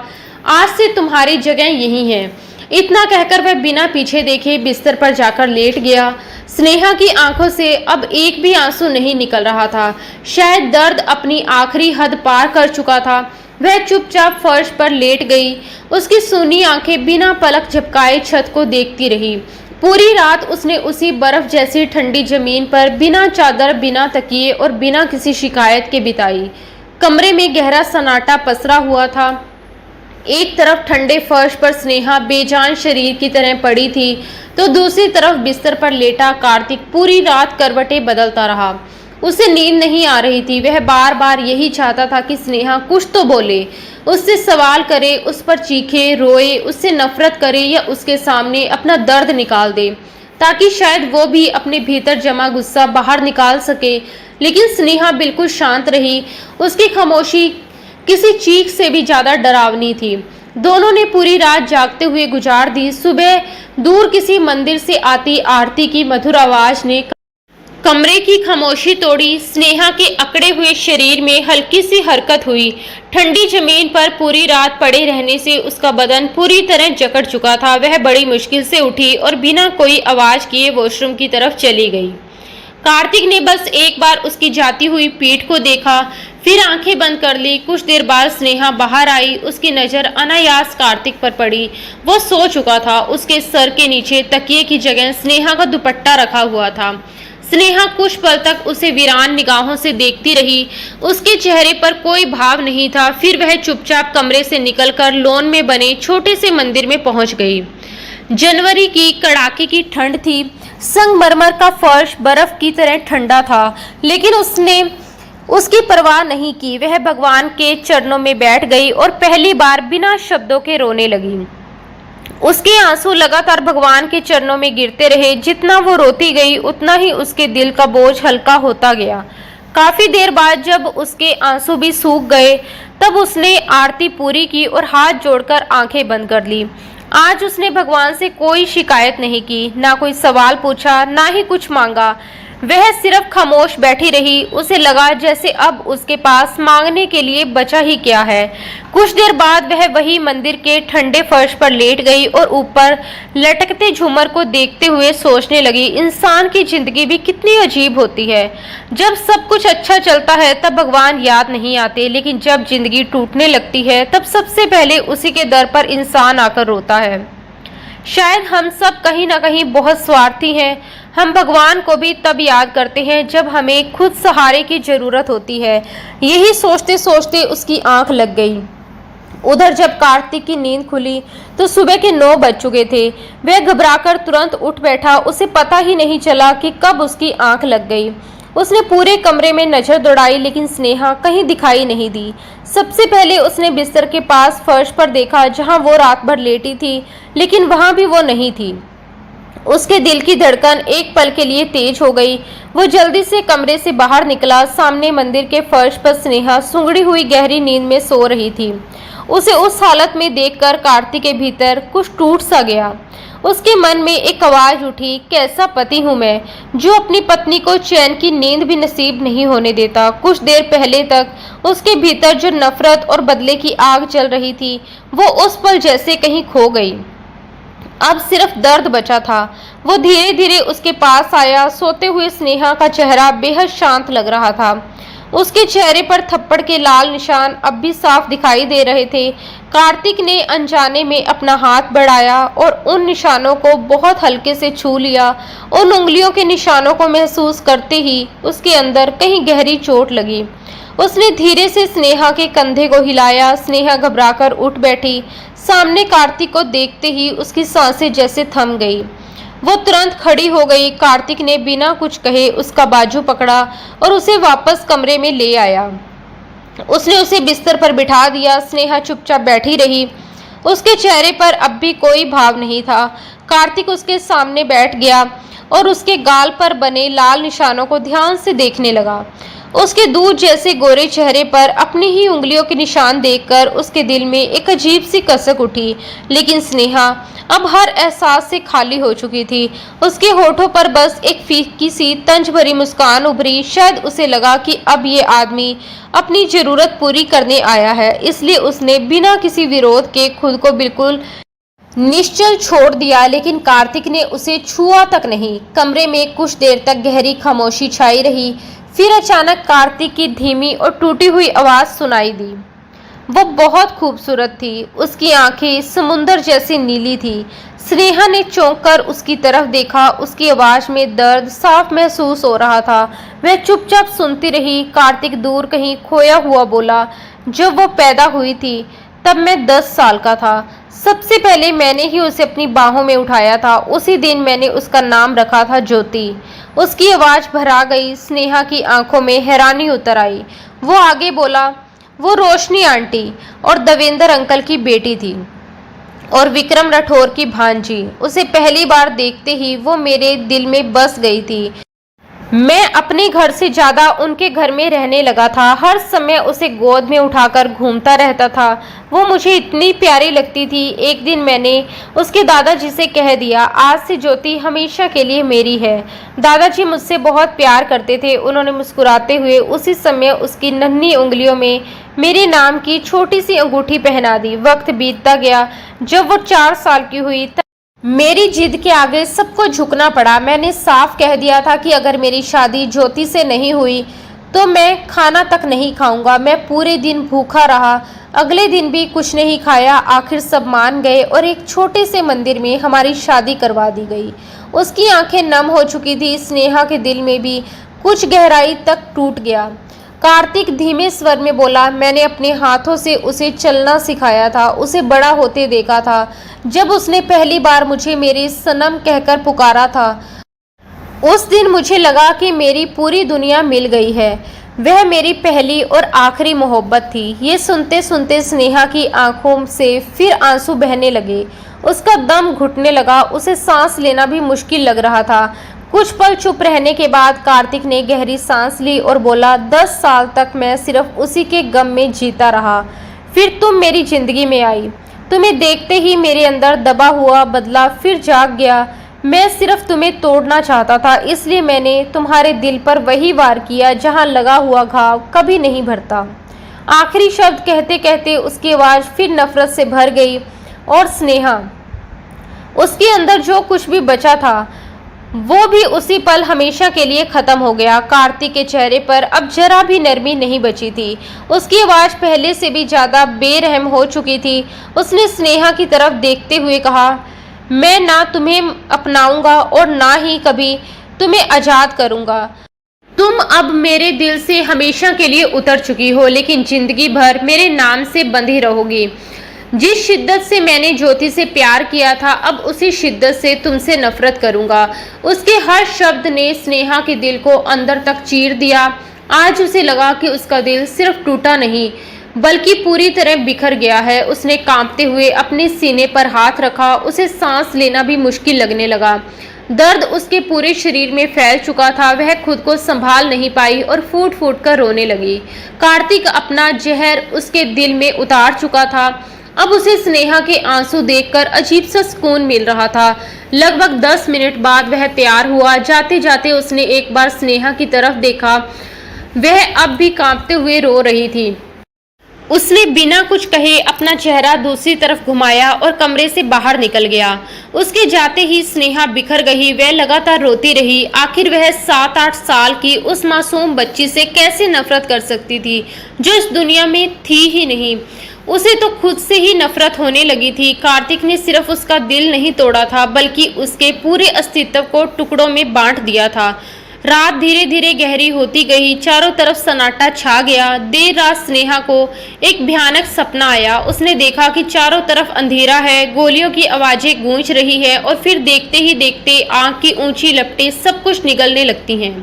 आज से तुम्हारी जगह यही है। इतना कहकर वह बिना पीछे देखे बिस्तर पर जाकर लेट गया। स्नेहा की आंखों से अब एक भी आंसू नहीं निकल रहा था। शायद दर्द अपनी आखिरी हद पार कर चुका था। वह चुपचाप फर्श पर लेट गई। उसकी सूनी आंखें बिना पलक झपकाए छत को देखती रही। पूरी रात उसने उसी बर्फ जैसी ठंडी जमीन पर बिना चादर, बिना तकिए और बिना किसी शिकायत के बिताई। कमरे में गहरा सन्नाटा पसरा हुआ था। एक तरफ ठंडे फर्श पर स्नेहा बेजान शरीर की तरह पड़ी थी, तो दूसरी तरफ बिस्तर पर लेटा कार्तिक पूरी रात करवटें बदलता रहा। उसे नींद नहीं आ रही थी। वह बार बार यही चाहता था कि स्नेहा कुछ तो बोले, उससे सवाल करे, उस पर चीखे, रोए, उससे नफरत करे या उसके सामने अपना दर्द निकाल दे, ताकि शायद वो भी अपने भीतर जमा गुस्सा बाहर निकाल सके। लेकिन स्नेहा बिल्कुल शांत रही। उसकी खामोशी किसी चीख से भी ज्यादा डरावनी थी। दोनों ने पूरी रात जागते हुए गुजार दी। सुबह दूर किसी मंदिर से आती आरती की मधुर आवाज ने कमरे की खामोशी तोड़ी। स्नेहा के अकड़े हुए शरीर में हल्की सी हरकत हुई। ठंडी जमीन पर पूरी रात पड़े रहने से उसका बदन पूरी तरह जकड़ चुका था। वह बड़ी मुश्किल से उठी और बिना कोई आवाज किए वॉशरूम की तरफ चली गई। कार्तिक ने बस एक बार उसकी जाती हुई पीठ को देखा, फिर आंखें बंद कर ली। कुछ देर बाद स्नेहा बाहर आई। उसकी नजर अनायास कार्तिक पर पड़ी। वो सो चुका था। उसके सर के नीचे तकिए की जगह स्नेहा का दुपट्टा रखा हुआ था। स्नेहा कुछ पल तक उसे वीरान निगाहों से देखती रही। उसके चेहरे पर कोई भाव नहीं था। फिर वह चुपचाप कमरे से निकलकर लॉन में बने छोटे से मंदिर में पहुंच गई। जनवरी की कड़ाके की ठंड थी। संगमरमर का फर्श बर्फ की तरह ठंडा था, लेकिन उसने उसकी परवाह नहीं की। वह भगवान के चरणों में बैठ गई और पहली बार बिना शब्दों के रोने लगी। उसके आंसू लगातार भगवान के चरणों में गिरते रहे। जितना वो रोती गई, उतना ही उसके दिल का बोझ हल्का होता गया। काफी देर बाद जब उसके आंसू भी सूख गए, तब उसने आरती पूरी की और हाथ जोड़कर आंखें बंद कर ली। आज उसने भगवान से कोई शिकायत नहीं की, ना कोई सवाल पूछा, ना ही कुछ मांगा। वह सिर्फ खामोश बैठी रही। उसे लगा जैसे अब उसके पास मांगने के लिए बचा ही क्या है। कुछ देर बाद वह वही मंदिर के ठंडे फर्श पर लेट गई और ऊपर लटकते झूमर को देखते हुए सोचने लगी, इंसान की जिंदगी भी कितनी अजीब होती है। जब सब कुछ अच्छा चलता है तब भगवान याद नहीं आते, लेकिन जब जिंदगी टूटने लगती है तब सबसे पहले उसी के दर पर इंसान आकर रोता है। शायद हम सब कहीं ना कहीं बहुत स्वार्थी हैं। हम भगवान को भी तब याद करते हैं जब हमें खुद सहारे की जरूरत होती है। यही सोचते सोचते उसकी आंख लग गई। उधर जब कार्तिक की नींद खुली तो सुबह के 9 बज चुके थे। वह घबराकर तुरंत उठ बैठा। उसे पता ही नहीं चला कि कब उसकी आंख लग गई। उसने पूरे कमरे में नजर दौड़ाई, लेकिन स्नेहा कहीं दिखाई नहीं दी। सबसे पहले उसने बिस्तर के पास फर्श पर देखा, जहां वो रात भर लेटी थी, लेकिन वहां भी वो नहीं थी। उसके दिल की धड़कन एक पल के लिए तेज हो गई। वो जल्दी से कमरे से बाहर निकला। सामने मंदिर के फर्श पर स्नेहा सुंगड़ी हुई गहरी नींद में सो रही थी। उसे उस हालत में देखकर कार्तिक के भीतर कुछ टूट सा गया। उसके मन में एक आवाज उठी, कैसा पति हूं मैं, जो अपनी पत्नी को चैन की नींद भी नसीब नहीं होने देता। कुछ देर पहले तक उसके भीतर जो नफरत और बदले की आग जल रही थी, वो उस पल जैसे कहीं खो गई। अब सिर्फ दर्द बचा था। वो धीरे धीरे उसके पास आया। सोते हुए स्नेहा का चेहरा बेहद शांत लग रहा था। उसके चेहरे पर थप्पड़ के लाल निशान अब भी साफ दिखाई दे रहे थे। कार्तिक ने अनजाने में अपना हाथ बढ़ाया और उन निशानों को बहुत हल्के से छू लिया। उन उंगलियों के निशानों को महसूस करते ही उसके अंदर कहीं गहरी चोट लगी। उसने धीरे से स्नेहा के कंधे को हिलाया। स्नेहा घबराकर उठ बैठी। सामने कार्तिक को देखते ही उसकी सांसें जैसे थम गई। वो तुरंत खड़ी हो गई। कार्तिक ने बिना कुछ कहे उसका बाजू पकड़ा और उसे वापस कमरे में ले आया। उसने उसे बिस्तर पर बिठा दिया। स्नेहा चुपचाप बैठी रही। उसके चेहरे पर अब भी कोई भाव नहीं था। कार्तिक उसके सामने बैठ गया और उसके गाल पर बने लाल निशानों को ध्यान से देखने लगा। उसके दूध जैसे गोरे चेहरे पर अपनी ही उंगलियों के निशान देखकर उसके दिल में एक अजीब सी कसक उठी। लेकिन स्नेहा अब हर एहसास से खाली हो चुकी थी। उसके होठों पर बस एक फीकी सी तंज भरी मुस्कान उभरी। शायद उसे लगा कि अब ये आदमी अपनी जरूरत पूरी करने आया है, इसलिए उसने बिना किसी विरोध के खुद को बिल्कुल निश्चल छोड़ दिया। लेकिन कार्तिक ने उसे छुआ तक नहीं। कमरे में कुछ देर तक गहरी खामोशी छाई रही। फिर अचानक कार्तिक की धीमी और टूटी हुई आवाज सुनाई दी। वो बहुत खूबसूरत थी। उसकी आंखें समुंदर जैसी नीली थी। स्नेहा ने चौंक कर उसकी तरफ देखा। उसकी आवाज में दर्द साफ महसूस हो रहा था। वह चुपचाप सुनती रही। कार्तिक दूर कहीं खोया हुआ बोला, जब वो पैदा हुई थी तब मैं 10 साल का था। सबसे पहले मैंने ही उसे अपनी बाहों में उठाया था। उसी दिन मैंने उसका नाम रखा था ज्योति। उसकी आवाज़ भरा गई। स्नेहा की आंखों में हैरानी उतर आई। वो आगे बोला, वो रोशनी आंटी और देवेंद्र अंकल की बेटी थी और विक्रम राठौर की भांजी। उसे पहली बार देखते ही वो मेरे दिल में बस गई थी। मैं अपने घर से ज़्यादा उनके घर में रहने लगा था। हर समय उसे गोद में उठाकर घूमता रहता था। वो मुझे इतनी प्यारी लगती थी। एक दिन मैंने उसके दादाजी से कह दिया, आज से ज्योति हमेशा के लिए मेरी है। दादाजी मुझसे बहुत प्यार करते थे। उन्होंने मुस्कुराते हुए उसी समय उसकी नन्ही उंगलियों में मेरे नाम की छोटी सी अंगूठी पहना दी। वक्त बीतता गया। जब वो 4 साल की हुई मेरी जिद के आगे सबको झुकना पड़ा। मैंने साफ कह दिया था कि अगर मेरी शादी ज्योति से नहीं हुई तो मैं खाना तक नहीं खाऊंगा। मैं पूरे दिन भूखा रहा। अगले दिन भी कुछ नहीं खाया। आखिर सब मान गए और एक छोटे से मंदिर में हमारी शादी करवा दी गई। उसकी आंखें नम हो चुकी थी। स्नेहा के दिल में भी कुछ गहराई तक टूट गया। कार्तिक धीमे स्वर में बोला, मैंने अपने हाथों से उसे चलना सिखाया था, उसे बड़ा होते देखा था। जब उसने पहली बार मुझे मेरी सनम कहकर पुकारा था, उस दिन मुझे लगा कि मेरी पूरी दुनिया मिल गई है। वह मेरी पहली और आखिरी मोहब्बत थी। ये सुनते सुनते स्नेहा की आंखों से फिर आंसू बहने लगे। उसका दम घुटने लगा। उसे सांस लेना भी मुश्किल लग रहा था। कुछ पल चुप रहने के बाद कार्तिक ने गहरी सांस ली और बोला, 10 साल तक मैं सिर्फ उसी के गम में जीता रहा। फिर तुम मेरी जिंदगी में आई। तुम्हें देखते ही मेरे अंदर दबा हुआ बदला फिर जाग गया। मैं सिर्फ तुम्हें तोड़ना चाहता था, इसलिए मैंने तुम्हारे दिल पर वही वार किया जहां लगा हुआ घाव कभी नहीं भरता। आखिरी शब्द कहते कहते उसकी आवाज़ फिर नफरत से भर गई और स्नेहा, उसके अंदर जो कुछ भी बचा था वो भी उसी पल हमेशा के लिए खत्म हो गया। कार्तिक के चेहरे पर अब जरा भी नरमी नहीं बची थी। उसकी आवाज़ पहले से भी ज़्यादा बेरहम हो चुकी थी। उसने स्नेहा की तरफ देखते हुए कहा, मैं ना तुम्हें अपनाऊंगा और ना ही कभी तुम्हें आज़ाद करूंगा। तुम अब मेरे दिल से हमेशा के लिए उतर चुकी हो, लेकिन जिंदगी भर मेरे नाम से बंधी रहोगी। जिस शिद्दत से मैंने ज्योति से प्यार किया था, अब उसी शिद्दत से तुमसे नफरत करूंगा। उसके हर शब्द ने स्नेहा के दिल को अंदर तक चीर दिया। आज उसे लगा कि उसका दिल सिर्फ टूटा नहीं बल्कि पूरी तरह बिखर गया है। उसने कांपते हुए अपने सीने पर हाथ रखा। उसे सांस लेना भी मुश्किल लगने लगा। दर्द उसके पूरे शरीर में फैल चुका था। वह खुद को संभाल नहीं पाई और फूट फूट कर रोने लगी। कार्तिक अपना जहर उसके दिल में उतार चुका था। अब उसे स्नेहा के आंसू देखकर अजीब सा सुकून मिल रहा था। लगभग 10 मिनट बाद वह तैयार हुआ। जाते जाते उसने एक बार स्नेहा की तरफ देखा। वह अब भी कांपते हुए रो रही थी। उसने बिना कुछ कहे अपना चेहरा दूसरी तरफ घुमाया और कमरे से बाहर निकल गया। उसके जाते ही स्नेहा बिखर गई। वह लगातार रोती रही। आखिर वह 7-8 साल की उस मासूम बच्ची से कैसे नफरत कर सकती थी जो इस दुनिया में थी ही नहीं। उसे तो खुद से ही नफरत होने लगी थी। कार्तिक ने सिर्फ उसका दिल नहीं तोड़ा था बल्कि उसके पूरे अस्तित्व को टुकड़ों में बांट दिया था। रात धीरे धीरे गहरी होती गई। चारों तरफ सन्नाटा छा गया। देर रात स्नेहा को एक भयानक सपना आया। उसने देखा कि चारों तरफ अंधेरा है, गोलियों की आवाजें गूंज रही है और फिर देखते ही देखते आंख की ऊंची लपटें सब कुछ निगलने लगती हैं।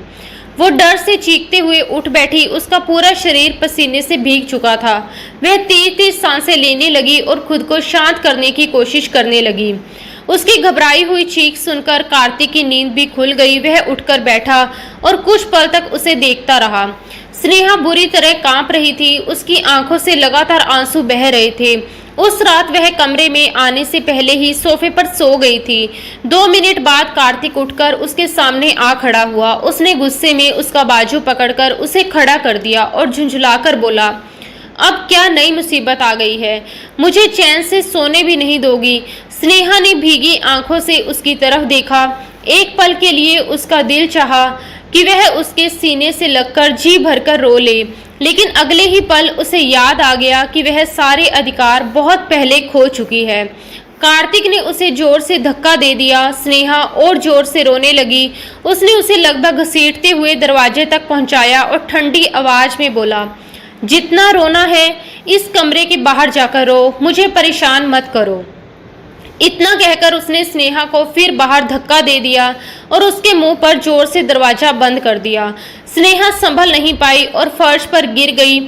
वो डर से चीखते हुए उठ बैठी। उसका पूरा शरीर पसीने से भीग चुका था। वह तेज तेज सांसें लेने लगी और खुद को शांत करने की कोशिश करने लगी। उसकी घबराई हुई चीख सुनकर कार्तिक की नींद भी खुल गई। वह उठकर बैठा और कुछ पल तक उसे देखता रहा। स्नेहा बुरी तरह कांप रही थी। उसकी आंखों से लगातार आंसू बह रहे थे। उस रात वह कमरे में आने से पहले ही सोफे पर सो गई थी। 2 मिनट बाद कार्तिक उठकर उसके सामने आ खड़ा हुआ। उसने गुस्से में उसका बाजू पकड़कर उसे खड़ा कर दिया और झुंझलाकर बोला, अब क्या नई मुसीबत आ गई है? मुझे चैन से सोने भी नहीं दोगी? स्नेहा ने भीगी आंखों से उसकी तरफ देखा। एक पल के लिए उसका दिल चाहा कि वह उसके सीने से लगकर जी भरकर रो ले, लेकिन अगले ही पल उसे याद आ गया कि वह सारे अधिकार बहुत पहले खो चुकी है। कार्तिक ने उसे जोर से धक्का दे दिया। स्नेहा और जोर से रोने लगी। उसने उसे लगभग घसीटते हुए दरवाजे तक पहुंचाया और ठंडी आवाज में बोला, जितना रोना है इस कमरे के बाहर जाकर रो, मुझे परेशान मत करो। इतना कहकर उसने स्नेहा को फिर बाहर धक्का दे दिया और उसके मुंह पर जोर से दरवाजा बंद कर दिया। स्नेहा संभल नहीं पाई और फर्श पर गिर गई।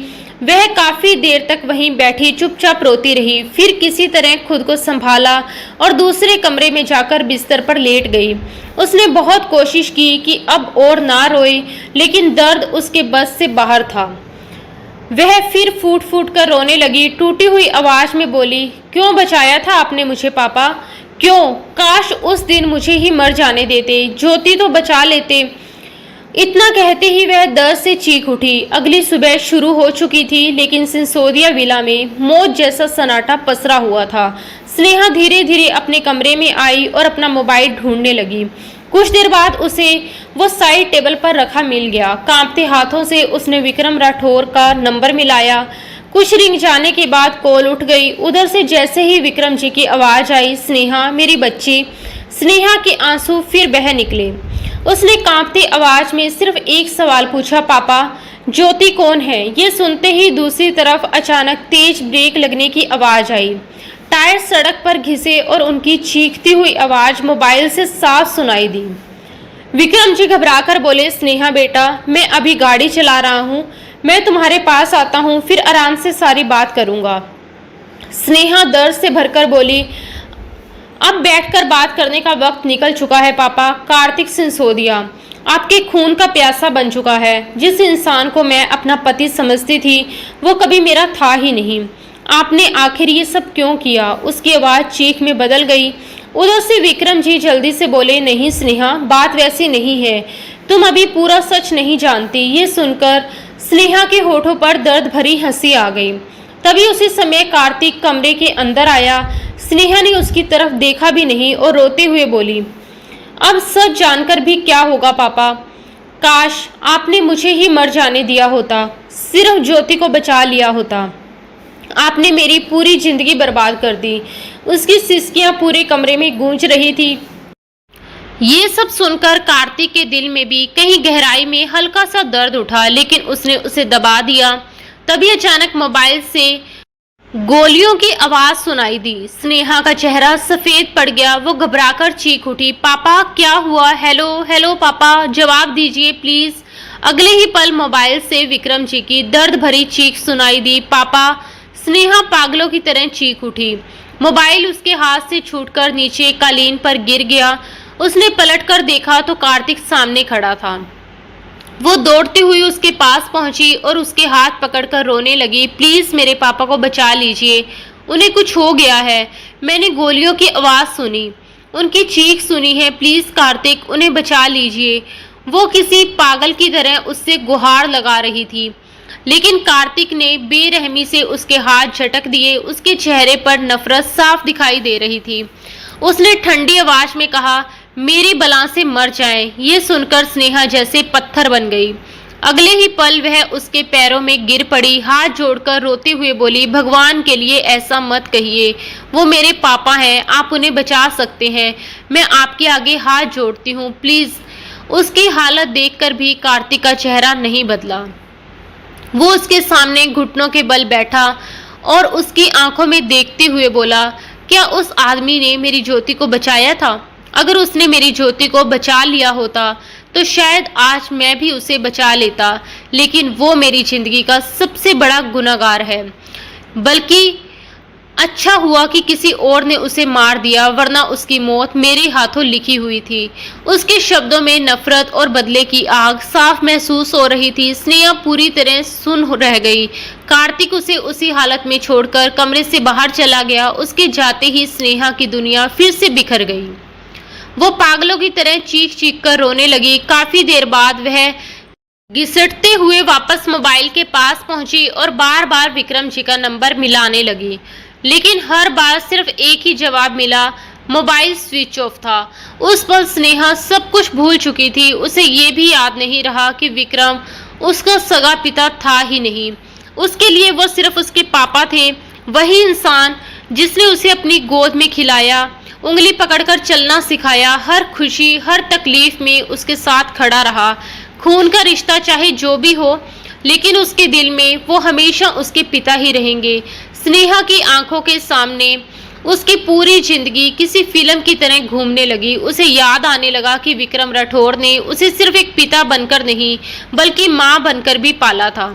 वह काफी देर तक वहीं बैठी चुपचाप रोती रही। फिर किसी तरह खुद को संभाला और दूसरे कमरे में जाकर बिस्तर पर लेट गई। उसने बहुत कोशिश की कि अब और ना रोए, लेकिन दर्द उसके बस से बाहर था। वह फिर फूट फूट कर रोने लगी। टूटी हुई आवाज में बोली, क्यों बचाया था आपने मुझे पापा? क्यों? काश उस दिन मुझे ही मर जाने देते, ज्योति तो बचा लेते। इतना कहते ही वह दर्द से चीख उठी। अगली सुबह शुरू हो चुकी थी, लेकिन सिंसोदिया विला में मौत जैसा सन्नाटा पसरा हुआ था। स्नेहा धीरे धीरे अपने कमरे में आई और अपना मोबाइल ढूंढने लगी। कुछ देर बाद उसे वो साइड टेबल पर रखा मिल गया। कांपते हाथों से उसने विक्रम राठौर का नंबर मिलाया। कुछ रिंग जाने के बाद कॉल उठ गई। उधर से जैसे ही विक्रम जी की आवाज आई, स्नेहा मेरी बच्ची। स्नेहा के आंसू फिर बह निकले। उसने कांपती आवाज में सिर्फ एक सवाल पूछा, पापा ज्योति कौन है? ये सुनते ही दूसरी तरफ अचानक तेज ब्रेक लगने की आवाज आई। टायर सड़क पर घिसे और उनकी चीखती हुई आवाज मोबाइल से साफ सुनाई दी। विक्रम जी घबराकर बोले, स्नेहा बेटा, मैं अभी गाड़ी चला रहा हूँ, मैं तुम्हारे पास आता हूँ, फिर आराम से सारी बात करूँगा। स्नेहा दर्द से भरकर बोली, अब बैठकर बात करने का वक्त निकल चुका है पापा। कार्तिक सिंसोदिया आपके खून का प्यासा बन चुका है। जिस इंसान को मैं अपना पति समझती थी वो कभी मेरा था ही नहीं। आपने आखिर ये सब क्यों किया? उसकी आवाज़ चीख में बदल गई। उधर से विक्रम जी जल्दी से बोले, नहीं स्नेहा, बात वैसी नहीं है, तुम अभी पूरा सच नहीं जानती। ये सुनकर स्नेहा के होठों पर दर्द भरी हंसी आ गई। तभी उसी समय कार्तिक कमरे के अंदर आया। स्नेहा ने उसकी तरफ देखा भी नहीं और रोते हुए बोली, अब सच जानकर भी क्या होगा पापा? काश आपने मुझे ही मर जाने दिया होता, सिर्फ ज्योति को बचा लिया होता। आपने मेरी पूरी जिंदगी बर्बाद कर दी। उसकी सिसकियां पूरे कमरे में गूंज रही थी। ये सब सुनकर कार्तिक के दिल में भी कहीं गहराई में हल्का सा दर्द उठा, लेकिन उसने उसे दबा दिया। तभी अचानक मोबाइल से गोलियों की आवाज सुनाई दी। स्नेहा का चेहरा सफेद पड़ गया। वो घबराकर चीख उठी, पापा क्या हुआ? हेलो हेलो पापा, जवाब दीजिए प्लीज। अगले ही पल मोबाइल से विक्रम जी की दर्द भरी चीख सुनाई दी, पापा। स्नेहा पागलों की तरह चीख उठी। मोबाइल उसके हाथ से छूटकर नीचे कालीन पर गिर गया। उसने पलटकर देखा तो कार्तिक सामने खड़ा था। वो दौड़ती हुई उसके पास पहुंची और उसके हाथ पकड़कर रोने लगी, प्लीज मेरे पापा को बचा लीजिए, उन्हें कुछ हो गया है। मैंने गोलियों की आवाज सुनी, उनकी चीख सुनी है, प्लीज कार्तिक उन्हें बचा लीजिए। वो किसी पागल की तरह उससे गुहार लगा रही थी, लेकिन कार्तिक ने बेरहमी से उसके हाथ झटक दिए। उसके चेहरे पर नफरत साफ दिखाई दे रही थी। उसने ठंडी आवाज में कहा, मेरी बला से मर जाएं। ये सुनकर स्नेहा जैसे पत्थर बन गई। अगले ही पल वह उसके पैरों में गिर पड़ी, हाथ जोड़कर रोते हुए बोली, भगवान के लिए ऐसा मत कहिए, वो मेरे पापा हैं, आप उन्हें बचा सकते हैं, मैं आपके आगे हाथ जोड़ती हूँ प्लीज। उसकी हालत देखकर भी कार्तिक का चेहरा नहीं बदला। वो उसके सामने घुटनों के बल बैठा और उसकी आंखों में देखते हुए बोला, क्या उस आदमी ने मेरी ज्योति को बचाया था? अगर उसने मेरी ज्योति को बचा लिया होता तो शायद आज मैं भी उसे बचा लेता, लेकिन वो मेरी जिंदगी का सबसे बड़ा गुनहगार है। बल्कि अच्छा हुआ कि किसी और ने उसे मार दिया, वरना उसकी मौत मेरे हाथों लिखी हुई थी। उसके शब्दों में नफरत और बदले की आग साफ महसूस हो रही थी। स्नेहा पूरी तरह सुन रह गई। कार्तिक उसे उसी हालत में छोड़कर कमरे से बाहर चला गया। उसके जाते ही स्नेहा की दुनिया फिर से बिखर गई। वो पागलों की तरह चीख चीख कर रोने लगी। काफी देर बाद वह घिसटते हुए वापस मोबाइल के पास पहुंची और बार बार विक्रम जी का नंबर मिलाने लगी, लेकिन हर बार सिर्फ एक ही जवाब मिला, मोबाइल स्विच ऑफ था। उस पल स्नेहा सब कुछ भूल चुकी थी। उसे ये भी याद नहीं रहा कि विक्रम उसका सगा पिता था ही नहीं। उसके लिए वो सिर्फ उसके पापा थे, वही इंसान जिसने उसे अपनी गोद में खिलाया, उंगली पकड़कर चलना सिखाया, हर खुशी हर तकलीफ में उसके साथ खड़ा रहा। खून का रिश्ता चाहे जो भी हो, लेकिन उसके दिल में वो हमेशा उसके पिता ही रहेंगे। स्नेहा की आंखों के सामने उसकी पूरी जिंदगी किसी फिल्म की तरह घूमने लगी। उसे याद आने लगा कि विक्रम राठौर ने उसे सिर्फ एक पिता बनकर नहीं बल्कि मां बनकर भी पाला था।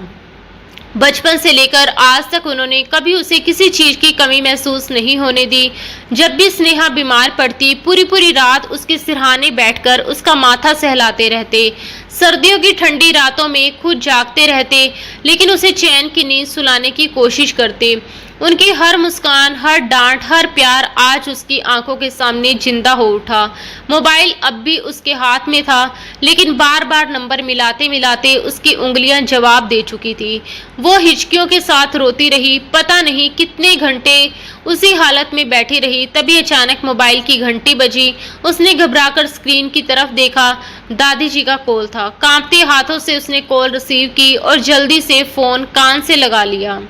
बचपन से लेकर आज तक उन्होंने कभी उसे किसी चीज की कमी महसूस नहीं होने दी। जब भी स्नेहा बीमार पड़ती पूरी पूरी रात उसके सिरहाने बैठकर उसका माथा सहलाते रहते। सर्दियों की ठंडी रातों में खुद जागते रहते लेकिन उसे चैन की नींद सुलाने की कोशिश करते। उनकी हर मुस्कान, हर डांट, हर प्यार आज उसकी आंखों के सामने जिंदा हो उठा। मोबाइल अब भी उसके हाथ में था लेकिन बार बार नंबर मिलाते मिलाते उसकी उंगलियां जवाब दे चुकी थी। वो हिचकियों के साथ रोती रही, पता नहीं कितने घंटे उसी हालत में बैठी रही। तभी अचानक मोबाइल की घंटी बजी। उसने घबराकर स्क्रीन की तरफ देखा। दादी जी का कॉल था। कांपते हाथों से उसने कॉल रिसीव की और जल्दी से फोन कान से लगा लिया।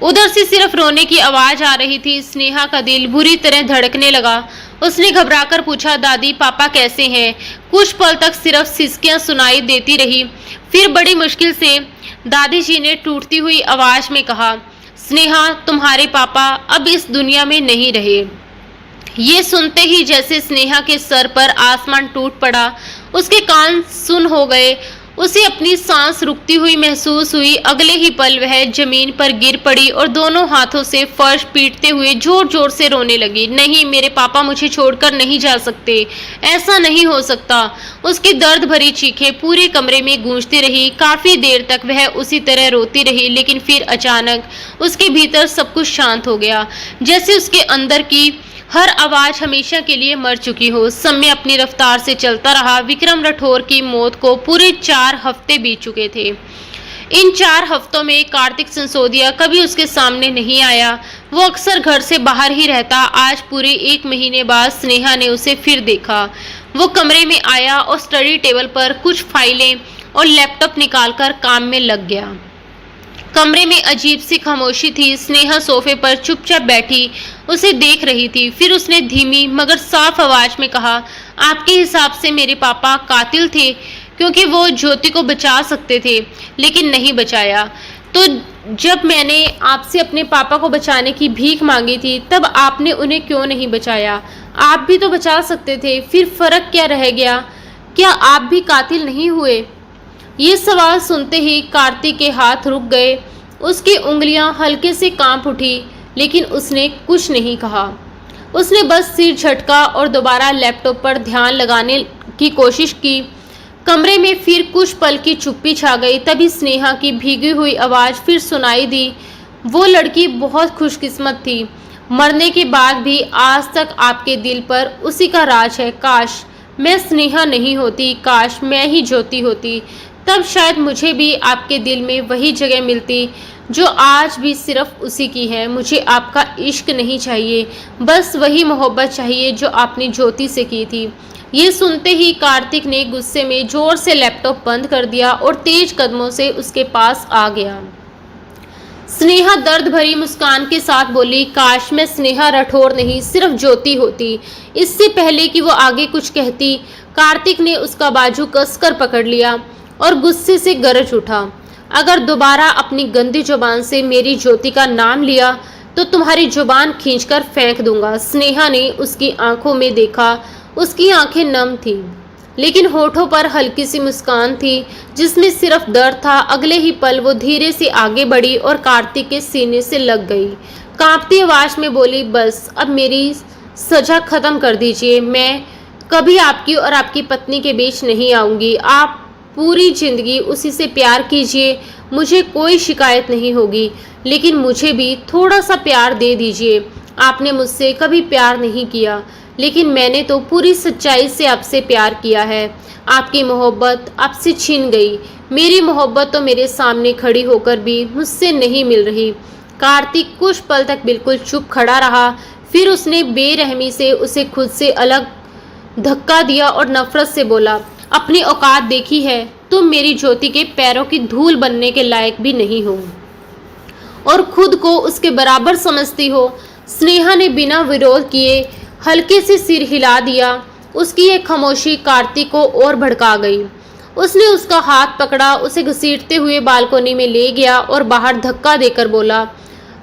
उधर से सिर्फ रोने की आवाज आ रही थी। स्नेहा का दिल बुरी तरह धड़कने लगा। उसने घबराकर पूछा, दादी पापा कैसे हैं? कुछ पल तक सिर्फ सिसकियां सुनाई देती रही। फिर बड़ी मुश्किल से दादी जी ने टूटती हुई आवाज में कहा, स्नेहा तुम्हारे पापा अब इस दुनिया में नहीं रहे। ये सुनते ही जैसे स्नेहा के सर पर आसमान टूट पड़ा। उसके कान सुन हो गए। उसे अपनी सांस रुकती हुई महसूस हुई। अगले ही पल वह जमीन पर गिर पड़ी और दोनों हाथों से फर्श पीटते हुए जोर जोर से रोने लगी। नहीं, मेरे पापा मुझे छोड़कर नहीं जा सकते, ऐसा नहीं हो सकता। उसकी दर्द भरी चीखें पूरे कमरे में गूंजती रही। काफी देर तक वह उसी तरह रोती रही लेकिन फिर अचानक उसके भीतर सब कुछ शांत हो गया, जैसे उसके अंदर की हर आवाज हमेशा के लिए मर चुकी हो। समय अपनी रफ्तार से चलता रहा। विक्रम राठौर की मौत को पूरे 4 हफ्ते बीत चुके थे। इन 4 हफ्तों में कार्तिक सिसोदिया कभी उसके सामने नहीं आया। वो अक्सर घर से बाहर ही रहता। आज पूरे 1 महीने बाद स्नेहा ने उसे फिर देखा। वो कमरे में आया और स्टडी टेबल पर कुछ फाइलें और लैपटॉप निकालकर काम में लग गया। कमरे में अजीब सी खामोशी थी। स्नेहा सोफे पर चुपचाप बैठी उसे देख रही थी। फिर उसने धीमी मगर साफ आवाज में कहा, आपके हिसाब से मेरे पापा कातिल थे क्योंकि वो ज्योति को बचा सकते थे लेकिन नहीं बचाया। तो जब मैंने आपसे अपने पापा को बचाने की भीख मांगी थी तब आपने उन्हें क्यों नहीं बचाया? आप भी तो बचा सकते थे, फिर फर्क क्या रह गया? क्या आप भी कातिल नहीं हुए? ये सवाल सुनते ही कार्तिक के हाथ रुक गए। उसकी उंगलियां हल्के से कांप उठी लेकिन उसने कुछ नहीं कहा। उसने बस सिर झटका और दोबारा लैपटॉप पर ध्यान लगाने की कोशिश की। कमरे में फिर कुछ पल की चुप्पी छा गई। तभी स्नेहा की भीगी हुई आवाज़ फिर सुनाई दी। वो लड़की बहुत खुशकिस्मत थी। मरने के बाद भी आज तक आपके दिल पर उसी का राज है। काश मैं स्नेहा नहीं होती, काश मैं ही ज्योति होती, तब शायद मुझे भी आपके दिल में वही जगह मिलती जो आज भी सिर्फ उसी की है। मुझे आपका इश्क नहीं चाहिए, बस वही मोहब्बत चाहिए जो आपने ज्योति से की थी। ये सुनते ही कार्तिक ने गुस्से में जोर से लैपटॉप बंद कर दिया और तेज कदमों से उसके पास आ गया। स्नेहा दर्द भरी मुस्कान के साथ बोली, काश मैं स्नेहा राठौर नहीं सिर्फ ज्योति होती। इससे पहले कि वो आगे कुछ कहती, कार्तिक ने उसका बाजू कसकर पकड़ लिया और गुस्से से गरज उठा, अगर दोबारा अपनी गंदी जुबान से मेरी ज्योति का नाम लिया तो तुम्हारी जुबान खींचकर फेंक दूंगा। स्नेहा ने उसकी आंखों में देखा। उसकी आंखें नम थी लेकिन होठों पर हल्की सी मुस्कान थी जिसमें सिर्फ दर्द था। अगले ही पल वो धीरे से आगे बढ़ी और कार्तिक के सीने से लग गई। कांपती आवाज में बोली, बस अब मेरी सजा खत्म कर दीजिए। मैं कभी आपकी और आपकी पत्नी के बीच नहीं आऊंगी। आप पूरी जिंदगी उसी से प्यार कीजिए, मुझे कोई शिकायत नहीं होगी, लेकिन मुझे भी थोड़ा सा प्यार दे दीजिए। आपने मुझसे कभी प्यार नहीं किया लेकिन मैंने तो पूरी सच्चाई से आपसे प्यार किया है। आपकी मोहब्बत आपसे छीन गई। मेरी मोहब्बत तो मेरे सामने खड़ी होकर भी मुझसे नहीं मिल रही। कार्तिक कुछ पल तक बिल्कुल चुप खड़ा रहा। फिर उसने बेरहमी से उसे खुद से अलग धक्का दिया और नफरत से बोला, अपनी औकात देखी है? तुम मेरी ज्योति के पैरों की धूल बनने के लायक भी नहीं हो और खुद को उसके बराबर समझती हो। स्नेहा ने बिना विरोध किए हल्के से सिर हिला दिया। उसकी ये खामोशी कार्तिक को और भड़का गई। उसने उसका हाथ पकड़ा, उसे घसीटते हुए बालकनी में ले गया और बाहर धक्का देकर बोला,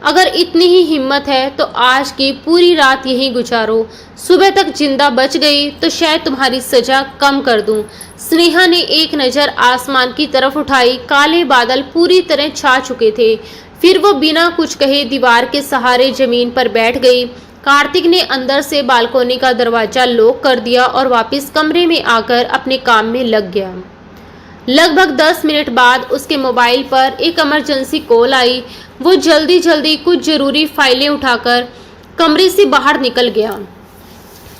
अगर इतनी ही हिम्मत है तो आज की पूरी रात यहीं गुजारो। सुबह तक जिंदा बच गई तो शायद तुम्हारी सजा कम कर दूं। स्नेहा ने एक नज़र आसमान की तरफ उठाई। काले बादल पूरी तरह छा चुके थे। फिर वो बिना कुछ कहे दीवार के सहारे जमीन पर बैठ गई। कार्तिक ने अंदर से बालकनी का दरवाजा लॉक कर दिया और वापस कमरे में आकर अपने काम में लग गया। लगभग 10 मिनट बाद उसके मोबाइल पर एक इमरजेंसी कॉल आई। वो जल्दी जल्दी कुछ ज़रूरी फाइलें उठाकर कमरे से बाहर निकल गया।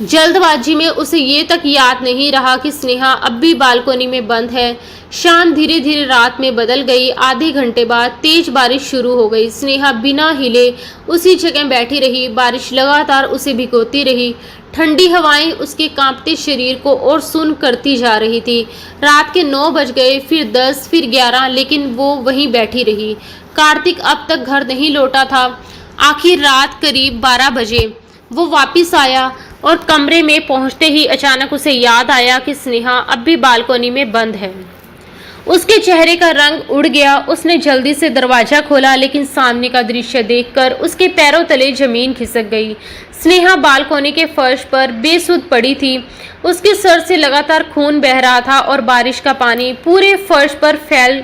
जल्दबाजी में उसे ये तक याद नहीं रहा कि स्नेहा अब भी बालकनी में बंद है। शाम धीरे धीरे रात में बदल गई। आधे घंटे बाद तेज बारिश शुरू हो गई। स्नेहा बिना हिले उसी जगह बैठी रही। बारिश लगातार उसे भिगोती रही। ठंडी हवाएं उसके कांपते शरीर को और सुन्न करती जा रही थी। रात के 9 बज गए, फिर 10, फिर 11, लेकिन वो वहीं बैठी रही। कार्तिक अब तक घर नहीं लौटा था। आखिर रात करीब 12 बजे वो वापस आया और कमरे में पहुंचते ही अचानक उसे याद आया कि स्नेहा अब भी बालकनी में बंद है। उसके चेहरे का रंग उड़ गया। उसने जल्दी से दरवाजा खोला, लेकिन सामने का दृश्य देखकर उसके पैरों तले जमीन खिसक गई। स्नेहा बालकनी के फर्श पर बेसुध पड़ी थी। उसके सर से लगातार खून बह रहा था और बारिश का पानी पूरे फर्श पर फैल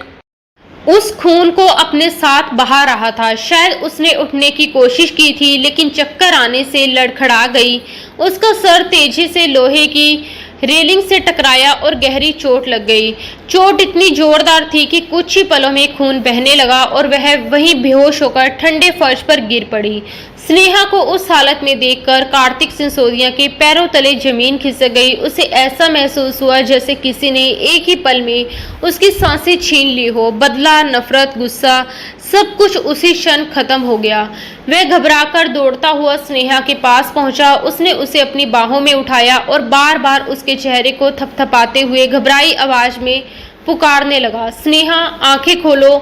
उस खून को अपने साथ बहा रहा था। शायद उसने उठने की कोशिश की थी, लेकिन चक्कर आने से लड़खड़ा गई। उसका सर तेजी से लोहे की रेलिंग से टकराया और गहरी चोट लग गई। चोट इतनी जोरदार थी कि कुछ ही पलों में खून बहने लगा और वह वहीं बेहोश होकर ठंडे फर्श पर गिर पड़ी। स्नेहा को उस हालत में देखकर कार्तिक सिसोदिया के पैरों तले जमीन खिसक गई। उसे ऐसा महसूस हुआ जैसे किसी ने एक ही पल में उसकी सांसें छीन ली हो। बदला, नफरत, गुस्सा, सब कुछ उसी क्षण खत्म हो गया। वह घबराकर दौड़ता हुआ स्नेहा के पास पहुंचा। उसने उसे अपनी बाहों में उठाया और बार बार उसके चेहरे को थपथपाते हुए घबराई आवाज में पुकारने लगा, स्नेहा, आंखें खोलो,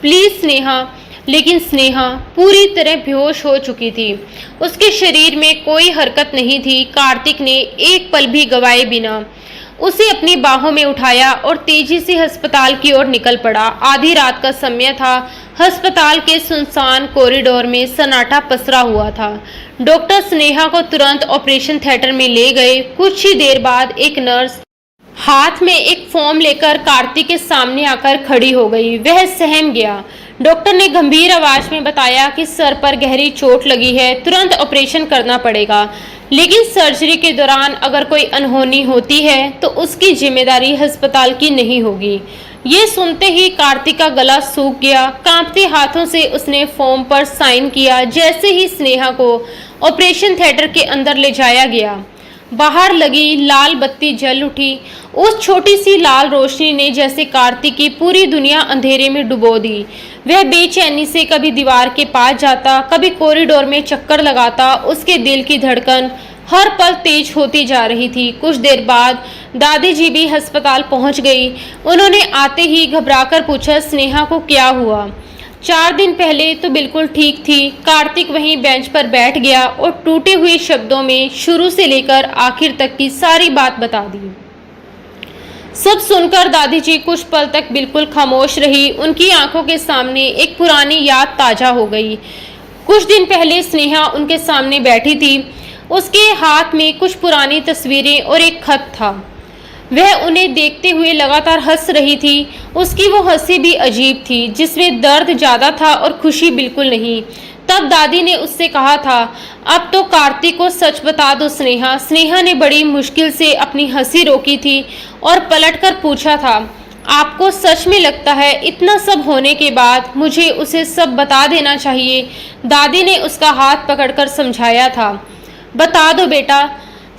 प्लीज स्नेहा। लेकिन स्नेहा पूरी तरह बेहोश हो चुकी थी। उसके शरीर में कोई हरकत नहीं थी। कार्तिक ने एक पल भी गवाए बिना उसे अपनी बाहों में उठाया और तेजी से अस्पताल की ओर निकल पड़ा। आधी रात का समय था। अस्पताल के सुनसान कॉरिडोर में सन्नाटा पसरा हुआ था। डॉक्टर स्नेहा को तुरंत ऑपरेशन थिएटर में ले गए। कुछ ही देर बाद एक नर्स हाथ में एक फॉर्म लेकर कार्तिक के सामने आकर खड़ी हो गई। वह सहम गया। डॉक्टर ने गंभीर आवाज में बताया कि सर पर गहरी चोट लगी है, तुरंत ऑपरेशन करना पड़ेगा, लेकिन सर्जरी के दौरान अगर कोई अनहोनी होती है तो उसकी जिम्मेदारी अस्पताल की नहीं होगी। ये सुनते ही कार्तिक का गला सूख गया। कांपते हाथों से उसने फॉर्म पर साइन किया। जैसे ही स्नेहा को ऑपरेशन थिएटर के अंदर ले जाया गया, बाहर लगी लाल बत्ती जल उठी। उस छोटी सी लाल रोशनी ने जैसे कार्तिक की पूरी दुनिया अंधेरे में डुबो दी। वह बेचैनी से कभी दीवार के पास जाता, कभी कॉरिडोर में चक्कर लगाता। उसके दिल की धड़कन हर पल तेज होती जा रही थी। कुछ देर बाद दादी जी भी अस्पताल पहुंच गई। उन्होंने आते ही घबराकर पूछा, स्नेहा को क्या हुआ? 4 दिन पहले तो बिल्कुल ठीक थी। कार्तिक वहीं बेंच पर बैठ गया और टूटे हुए शब्दों में शुरू से लेकर आखिर तक की सारी बात बता दी। सब सुनकर दादी जी कुछ पल तक बिल्कुल खामोश रही। उनकी आंखों के सामने एक पुरानी याद ताजा हो गई। कुछ दिन पहले स्नेहा उनके सामने बैठी थी। उसके हाथ में कुछ पुरानी तस्वीरें और एक खत था। वह उन्हें देखते हुए लगातार हंस रही थी। उसकी वो हंसी भी अजीब थी, जिसमें दर्द ज़्यादा था और खुशी बिल्कुल नहीं। तब दादी ने उससे कहा था, अब तो कार्तिक को सच बता दो स्नेहा। स्नेहा ने बड़ी मुश्किल से अपनी हंसी रोकी थी और पलटकर पूछा था, आपको सच में लगता है इतना सब होने के बाद मुझे उसे सब बता देना चाहिए? दादी ने उसका हाथ पकड़कर समझाया था, बता दो बेटा,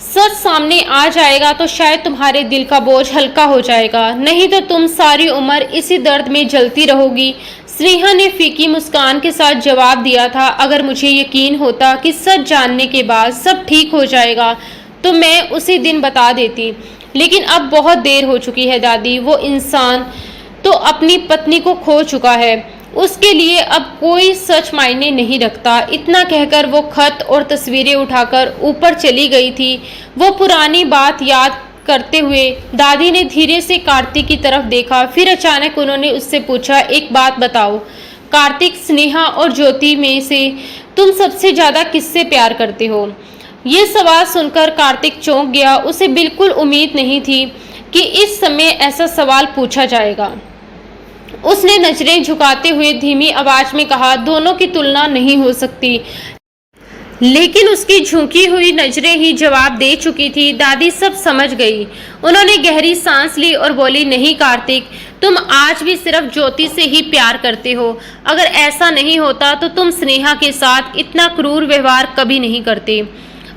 सच सामने आ जाएगा तो शायद तुम्हारे दिल का बोझ हल्का हो जाएगा, नहीं तो तुम सारी उम्र इसी दर्द में जलती रहोगी। स्नेहा ने फीकी मुस्कान के साथ जवाब दिया था, अगर मुझे यकीन होता कि सच जानने के बाद सब ठीक हो जाएगा तो मैं उसी दिन बता देती, लेकिन अब बहुत देर हो चुकी है दादी। वो इंसान तो अपनी पत्नी को खो चुका है, उसके लिए अब कोई सच मायने नहीं रखता। इतना कहकर वो खत और तस्वीरें उठाकर ऊपर चली गई थी। वो पुरानी बात याद करते हुए दादी ने धीरे से कार्तिक की तरफ देखा। फिर अचानक उन्होंने उससे पूछा, एक बात बताओ कार्तिक, स्नेहा और ज्योति में से तुम सबसे ज्यादा किससे प्यार करते हो? ये सवाल सुनकर कार्तिक चौंक गया। उसे बिल्कुल उम्मीद नहीं थी कि इस समय ऐसा सवाल पूछा जाएगा। उसने नजरें झुकाते हुए धीमी आवाज में कहा, दोनों की तुलना नहीं हो सकती। लेकिन उसकी झुकी हुई नजरें ही जवाब दे चुकी थी। दादी सब समझ गई। उन्होंने गहरी सांस ली और बोली, नहीं कार्तिक, तुम आज भी सिर्फ ज्योति से ही प्यार करते हो। अगर ऐसा नहीं होता तो तुम स्नेहा के साथ इतना क्रूर व्यवहार कभी नहीं करते।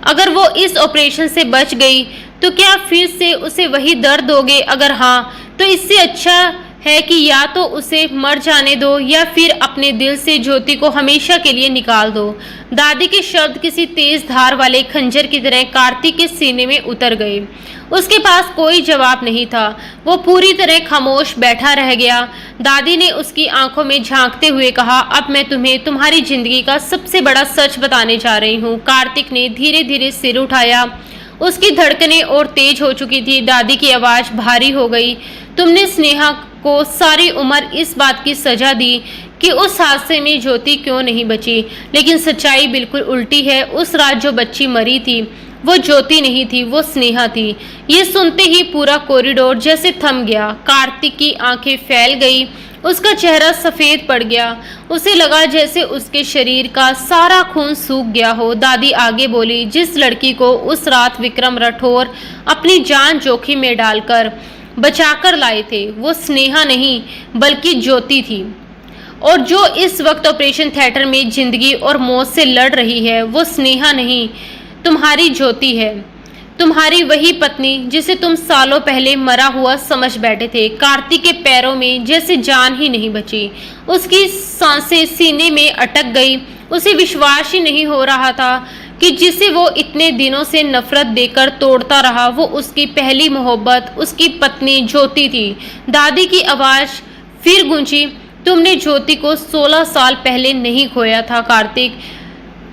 अगर वो इस ऑपरेशन से बच गई तो क्या फिर से उसे वही दर्द दोगे? अगर हाँ, तो इससे अच्छा है कि या तो उसे मर जाने दो या फिर अपने दिल से ज्योति को हमेशा के लिए निकाल दो। दादी के शब्द किसी तेज धार वाले खंजर की तरह कार्तिक के सीने में उतर गए। उसके पास कोई जवाब नहीं था। वो पूरी तरह खामोश बैठा रह गया। दादी ने उसकी आंखों में झांकते हुए कहा, अब मैं तुम्हें तुम्हारी जिंदगी का सबसे बड़ा सच बताने जा रही हूँ। कार्तिक ने धीरे धीरे सिर उठाया। उसकी धड़कनें और तेज हो चुकी थी। दादी की आवाज भारी हो गई। तुमने स्नेहा को सारी उम्र इस बात की सजा दी कि उस हादसे में ज्योति क्यों नहीं बची, लेकिन सच्चाई बिल्कुल उल्टी है। उस रात जो बच्ची मरी थी वो ज्योति नहीं थी, वो स्नेहा थी। ये सुनते ही पूरा कॉरिडोर जैसे थम गया। कार्तिक की आंखें फैल गई। उसका चेहरा सफेद पड़ गया। उसे लगा जैसे उसके शरीर का सारा खून सूख गया हो। दादी आगे बोली, जिस लड़की को उस रात विक्रम राठौर अपनी जान जोखिम में डालकर बचाकर लाए थे, वो स्नेहा नहीं बल्कि ज्योति थी। और जो इस वक्त ऑपरेशन थिएटर में जिंदगी और मौत से लड़ रही है, वो स्नेहा नहीं, तुम्हारी ज्योति है। तुम्हारी वही पत्नी जिसे तुम सालों पहले मरा हुआ समझ बैठे थे। कार्तिक के पैरों में जैसे जान ही नहीं बची। उसकी सांसें सीने में अटक गई। उसे विश्वास ही नहीं हो रहा था कि जिसे वो इतने दिनों से नफरत देकर तोड़ता रहा, वो उसकी पहली मोहब्बत, उसकी पत्नी ज्योति थी। दादी की आवाज फिर गूंजी, तुमने ज्योति को 16 साल पहले नहीं खोया था कार्तिक,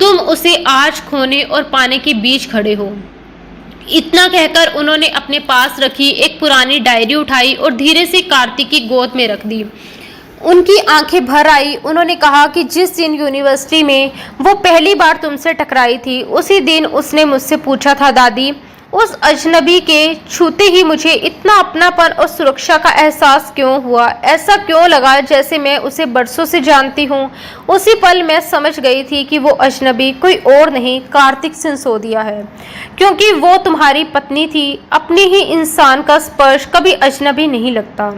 तुम उसे आज खोने और पाने के बीच खड़े हो। इतना कहकर उन्होंने अपने पास रखी एक पुरानी डायरी उठाई और धीरे से कार्तिक की गोद में रख दी। उनकी आंखें भर आई। उन्होंने कहा कि जिस दिन यूनिवर्सिटी में वो पहली बार तुमसे टकराई थी, उसी दिन उसने मुझसे पूछा था, दादी, उस अजनबी के छूते ही मुझे इतना अपनापन और सुरक्षा का एहसास क्यों हुआ? ऐसा क्यों लगा जैसे मैं उसे बरसों से जानती हूँ। उसी पल मैं समझ गई थी कि वो अजनबी कोई और नहीं, कार्तिक सिंसोदिया है, क्योंकि वो तुम्हारी पत्नी थी। अपने ही इंसान का स्पर्श कभी अजनबी नहीं लगता।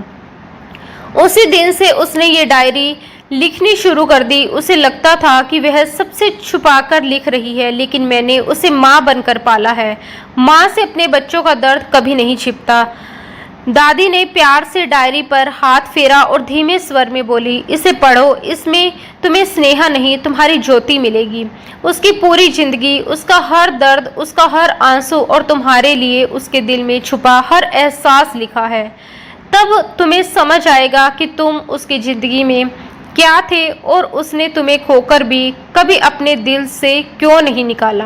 उसी दिन से उसने ये डायरी लिखनी शुरू कर दी। उसे लगता था कि वह सबसे छुपाकर लिख रही है, लेकिन मैंने उसे माँ बनकर पाला है। माँ से अपने बच्चों का दर्द कभी नहीं छिपता। दादी ने प्यार से डायरी पर हाथ फेरा और धीमे स्वर में बोली, इसे पढ़ो, इसमें तुम्हें स्नेहा नहीं, तुम्हारी ज्योति मिलेगी। उसकी पूरी जिंदगी, उसका हर दर्द, उसका हर आंसू और तुम्हारे लिए उसके दिल में छुपा हर एहसास लिखा है। तब तुम्हें समझ आएगा कि तुम उसकी जिंदगी में क्या थे और उसने तुम्हें खोकर भी कभी अपने दिल से क्यों नहीं निकाला।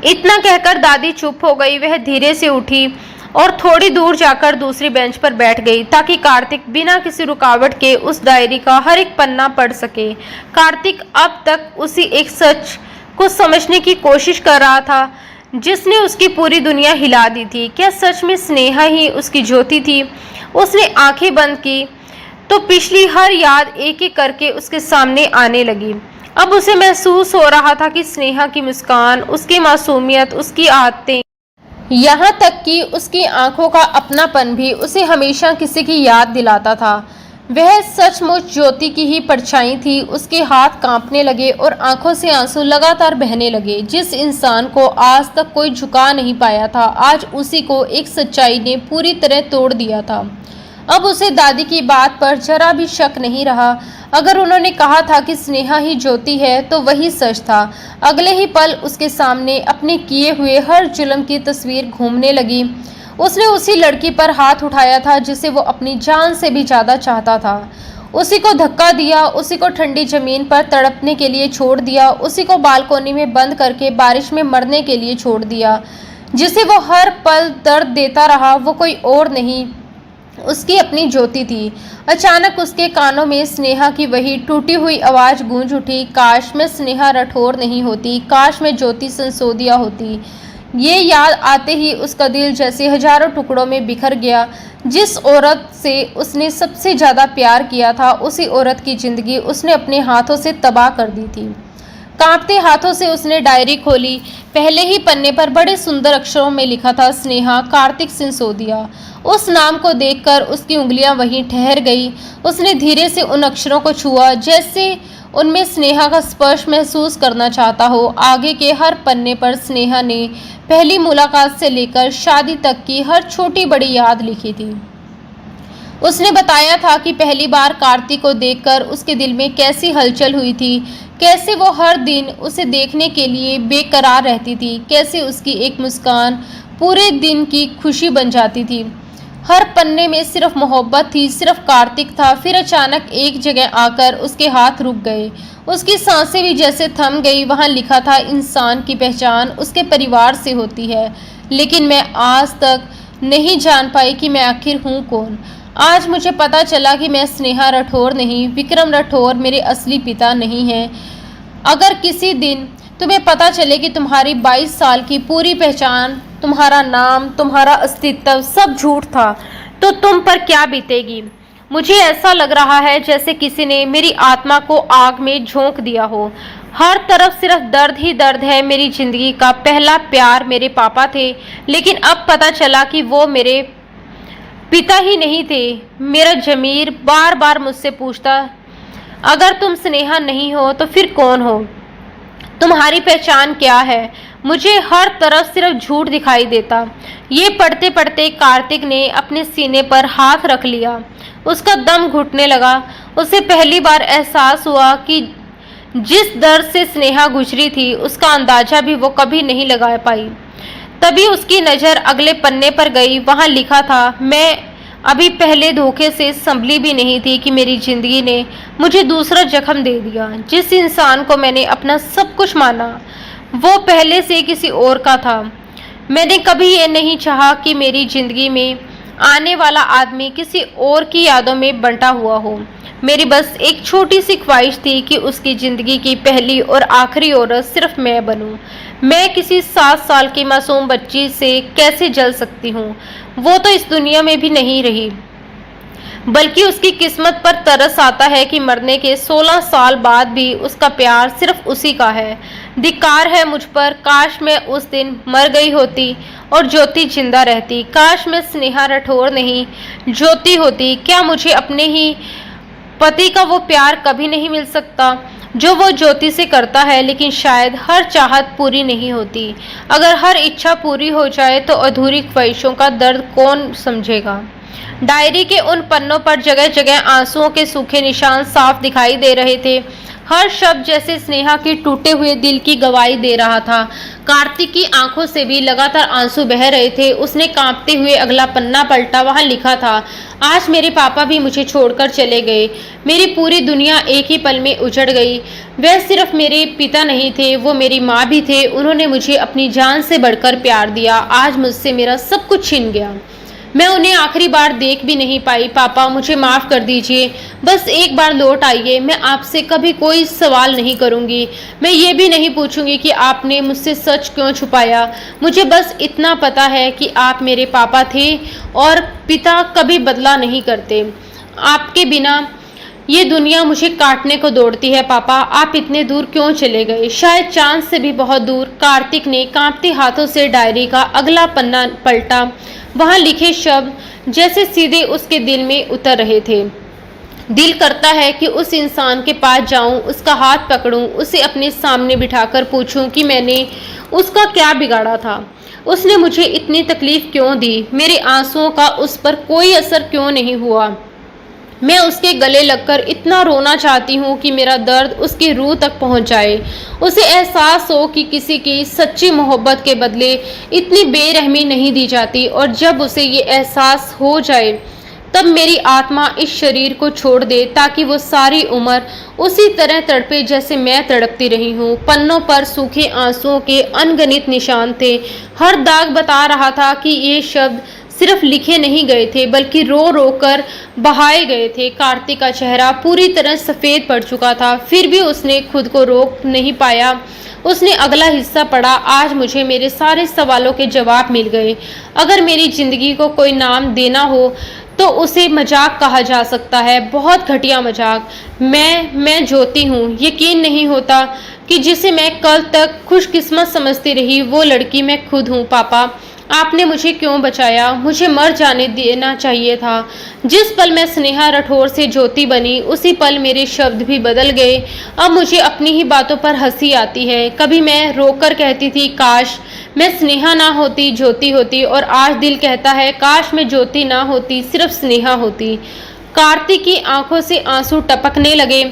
इतना कहकर दादी चुप हो गई। वह धीरे से उठी और थोड़ी दूर जाकर दूसरी बेंच पर बैठ गई ताकि कार्तिक बिना किसी रुकावट के उस डायरी का हर एक पन्ना पढ़ सके। कार्तिक अब तक उसी एक सच को समझने की कोशिश कर रहा था जिसने उसकी पूरी दुनिया हिला दी थी। क्या सच में स्नेहा ही उसकी ज्योति थी? उसने आंखें बंद की तो पिछली हर याद एक एक करके उसके सामने आने लगी। अब उसे महसूस हो रहा था कि स्नेहा की मुस्कान, उसकी मासूमियत, उसकी आदतें, यहाँ तक कि उसकी आंखों का अपनापन भी उसे हमेशा किसी की याद दिलाता था। वह सचमुच ज्योति की ही परछाई थी। उसके हाथ कांपने लगे और आंखों से आंसू लगातार बहने लगे। जिस इंसान को आज तक कोई झुका नहीं पाया था, आज उसी को एक सच्चाई ने पूरी तरह तोड़ दिया था। अब उसे दादी की बात पर जरा भी शक नहीं रहा। अगर उन्होंने कहा था कि स्नेहा ही ज्योति है तो वही सच था। अगले ही पल उसके सामने अपने किए हुए हर जुल्म की तस्वीर घूमने लगी। उसने उसी लड़की पर हाथ उठाया था जिसे वो अपनी जान से भी ज़्यादा चाहता था। उसी को धक्का दिया, उसी को ठंडी जमीन पर तड़पने के लिए छोड़ दिया, उसी को बालकोनी में बंद करके बारिश में मरने के लिए छोड़ दिया। जिसे वो हर पल दर्द देता रहा, वो कोई और नहीं, उसकी अपनी ज्योति थी। अचानक उसके कानों में स्नेहा की वही टूटी हुई आवाज़ गूंज उठी, काश मैं स्नेहा राठौर नहीं होती, काश मैं ज्योति सिसोदिया होती। ये याद आते ही उसका दिल जैसे हजारों टुकड़ों में बिखर गया। जिस औरत से उसने सबसे ज़्यादा प्यार किया था, उसी औरत की ज़िंदगी उसने अपने हाथों से तबाह कर दी थी। कांपते हाथों से उसने डायरी खोली। पहले ही पन्ने पर बड़े सुंदर अक्षरों में लिखा था, स्नेहा कार्तिक सिसोदिया। उस नाम को देखकर उसकी उंगलियां वहीं ठहर गई। उसने धीरे से उन अक्षरों को छुआ, जैसे उनमें स्नेहा का स्पर्श महसूस करना चाहता हो। आगे के हर पन्ने पर स्नेहा ने पहली मुलाकात से लेकर शादी तक की हर छोटी बड़ी याद लिखी थी। उसने बताया था कि पहली बार कार्तिक को देखकर उसके दिल में कैसी हलचल हुई थी, कैसे वो हर दिन उसे देखने के लिए बेकरार रहती थी, कैसे उसकी एक मुस्कान पूरे दिन की खुशी बन जाती थी। हर पन्ने में सिर्फ मोहब्बत थी, सिर्फ कार्तिक था। फिर अचानक एक जगह आकर उसके हाथ रुक गए, उसकी सांसें भी जैसे थम गई। वहाँ लिखा था, इंसान की पहचान उसके परिवार से होती है, लेकिन मैं आज तक नहीं जान पाई कि मैं आखिर हूँ कौन। आज मुझे पता चला कि मैं स्नेहा राठौर नहीं, विक्रम राठौर मेरे असली पिता नहीं हैं। अगर किसी दिन तुम्हें पता चले कि तुम्हारी 22 साल की पूरी पहचान, तुम्हारा नाम, तुम्हारा अस्तित्व सब झूठ था, तो तुम पर क्या बीतेगी। मुझे ऐसा लग रहा है जैसे किसी ने मेरी आत्मा को आग में झोंक दिया हो। हर तरफ सिर्फ दर्द ही दर्द है। मेरी जिंदगी का पहला प्यार मेरे पापा थे, लेकिन अब पता चला कि वो मेरे पिता ही नहीं थे। मेरा ज़मीर बार बार मुझसे पूछता, अगर तुम स्नेहा नहीं हो तो फिर कौन हो, तुम्हारी पहचान क्या है। मुझे हर तरफ सिर्फ झूठ दिखाई देता। ये पढ़ते पढ़ते कार्तिक ने अपने सीने पर हाथ रख लिया। उसका दम घुटने लगा। उसे पहली बार एहसास हुआ कि जिस दर्द से स्नेहा गुजरी थी, उसका अंदाजा भी वो कभी नहीं लगा पाई। तभी उसकी नज़र अगले पन्ने पर गई। वहाँ लिखा था, मैं अभी पहले धोखे से संभली भी नहीं थी कि मेरी जिंदगी ने मुझे दूसरा जख्म दे दिया। जिस इंसान को मैंने अपना सब कुछ माना, वो पहले से किसी और का था। मैंने कभी ये नहीं चाहा कि मेरी जिंदगी में आने वाला आदमी किसी और की यादों में बंटा हुआ हो। मेरी बस एक छोटी सी ख्वाहिश थी कि उसकी ज़िंदगी की पहली और आखिरी औरत सिर्फ मैं बनूं। मैं किसी 7 साल की मासूम बच्ची से कैसे जल सकती हूँ। वो तो इस दुनिया में भी नहीं रही, बल्कि उसकी किस्मत पर तरस आता है कि मरने के 16 साल बाद भी उसका प्यार सिर्फ उसी का है। धिक्कार है मुझ पर। काश मैं उस दिन मर गई होती और ज्योति जिंदा रहती। काश मैं स्नेहा राठौर नहीं, ज्योति होती। क्या मुझे अपने ही पति का वो प्यार कभी नहीं मिल सकता जो वो ज्योति से करता है। लेकिन शायद हर चाहत पूरी नहीं होती। अगर हर इच्छा पूरी हो जाए तो अधूरी ख्वाहिशों का दर्द कौन समझेगा। डायरी के उन पन्नों पर जगह जगह आंसुओं के सूखे निशान साफ दिखाई दे रहे थे। हर शब्द जैसे स्नेहा के टूटे हुए दिल की गवाही दे रहा था। कार्तिक की आंखों से भी लगातार आंसू बह रहे थे। उसने कांपते हुए अगला पन्ना पलटा। वहां लिखा था, आज मेरे पापा भी मुझे छोड़कर चले गए। मेरी पूरी दुनिया एक ही पल में उजड़ गई। वह सिर्फ मेरे पिता नहीं थे, वो मेरी माँ भी थे। उन्होंने मुझे अपनी जान से बढ़कर प्यार दिया। आज मुझसे मेरा सब कुछ छिन गया। मैं उन्हें आखिरी बार देख भी नहीं पाई। पापा, मुझे माफ़ कर दीजिए। बस एक बार लौट आइए। मैं आपसे कभी कोई सवाल नहीं करूँगी। मैं ये भी नहीं पूछूंगी कि आपने मुझसे सच क्यों छुपाया। मुझे बस इतना पता है कि आप मेरे पापा थे और पिता कभी बदला नहीं करते। आपके बिना ये दुनिया मुझे काटने को दौड़ती है। पापा, आप इतने दूर क्यों चले गए, शायद चांद से भी बहुत दूर। कार्तिक ने कांपते हाथों से डायरी का अगला पन्ना पलटा। वहाँ लिखे शब्द जैसे सीधे उसके दिल में उतर रहे थे। दिल करता है कि उस इंसान के पास जाऊं, उसका हाथ पकड़ूं, उसे अपने सामने बिठाकर पूछूं कि मैंने उसका क्या बिगाड़ा था। उसने मुझे इतनी तकलीफ क्यों दी। मेरे आंसुओं का उस पर कोई असर क्यों नहीं हुआ। मैं उसके गले लगकर इतना रोना चाहती हूँ कि मेरा दर्द उसकी रूह तक पहुँच जाए। उसे एहसास हो कि किसी की सच्ची मोहब्बत के बदले इतनी बेरहमी नहीं दी जाती। और जब उसे ये एहसास हो जाए तब मेरी आत्मा इस शरीर को छोड़ दे ताकि वो सारी उम्र उसी तरह तड़पे जैसे मैं तड़पती रही हूँ। पन्नों पर सूखे आंसुओं के अनगिनत निशान थे। हर दाग बता रहा था कि ये शब्द सिर्फ लिखे नहीं गए थे बल्कि रो रो कर बहाए गए थे। कार्तिक का चेहरा पूरी तरह सफ़ेद पड़ चुका था, फिर भी उसने खुद को रोक नहीं पाया। उसने अगला हिस्सा पढ़ा। आज मुझे मेरे सारे सवालों के जवाब मिल गए। अगर मेरी जिंदगी को कोई नाम देना हो तो उसे मजाक कहा जा सकता है, बहुत घटिया मजाक। मैं ज्योति हूँ। यकीन नहीं होता कि जिसे मैं कल तक खुशकिस्मत समझती रही वो लड़की मैं खुद हूँ। पापा, आपने मुझे क्यों बचाया? मुझे मर जाने देना चाहिए था। जिस पल मैं स्नेहा राठौर से ज्योति बनी उसी पल मेरे शब्द भी बदल गए। अब मुझे अपनी ही बातों पर हंसी आती है। कभी मैं रोकर कहती थी काश मैं स्नेहा ना होती, ज्योति होती, और आज दिल कहता है काश मैं ज्योति ना होती, सिर्फ स्नेहा होती। कार्तिक की आंखों से आंसू टपकने लगे।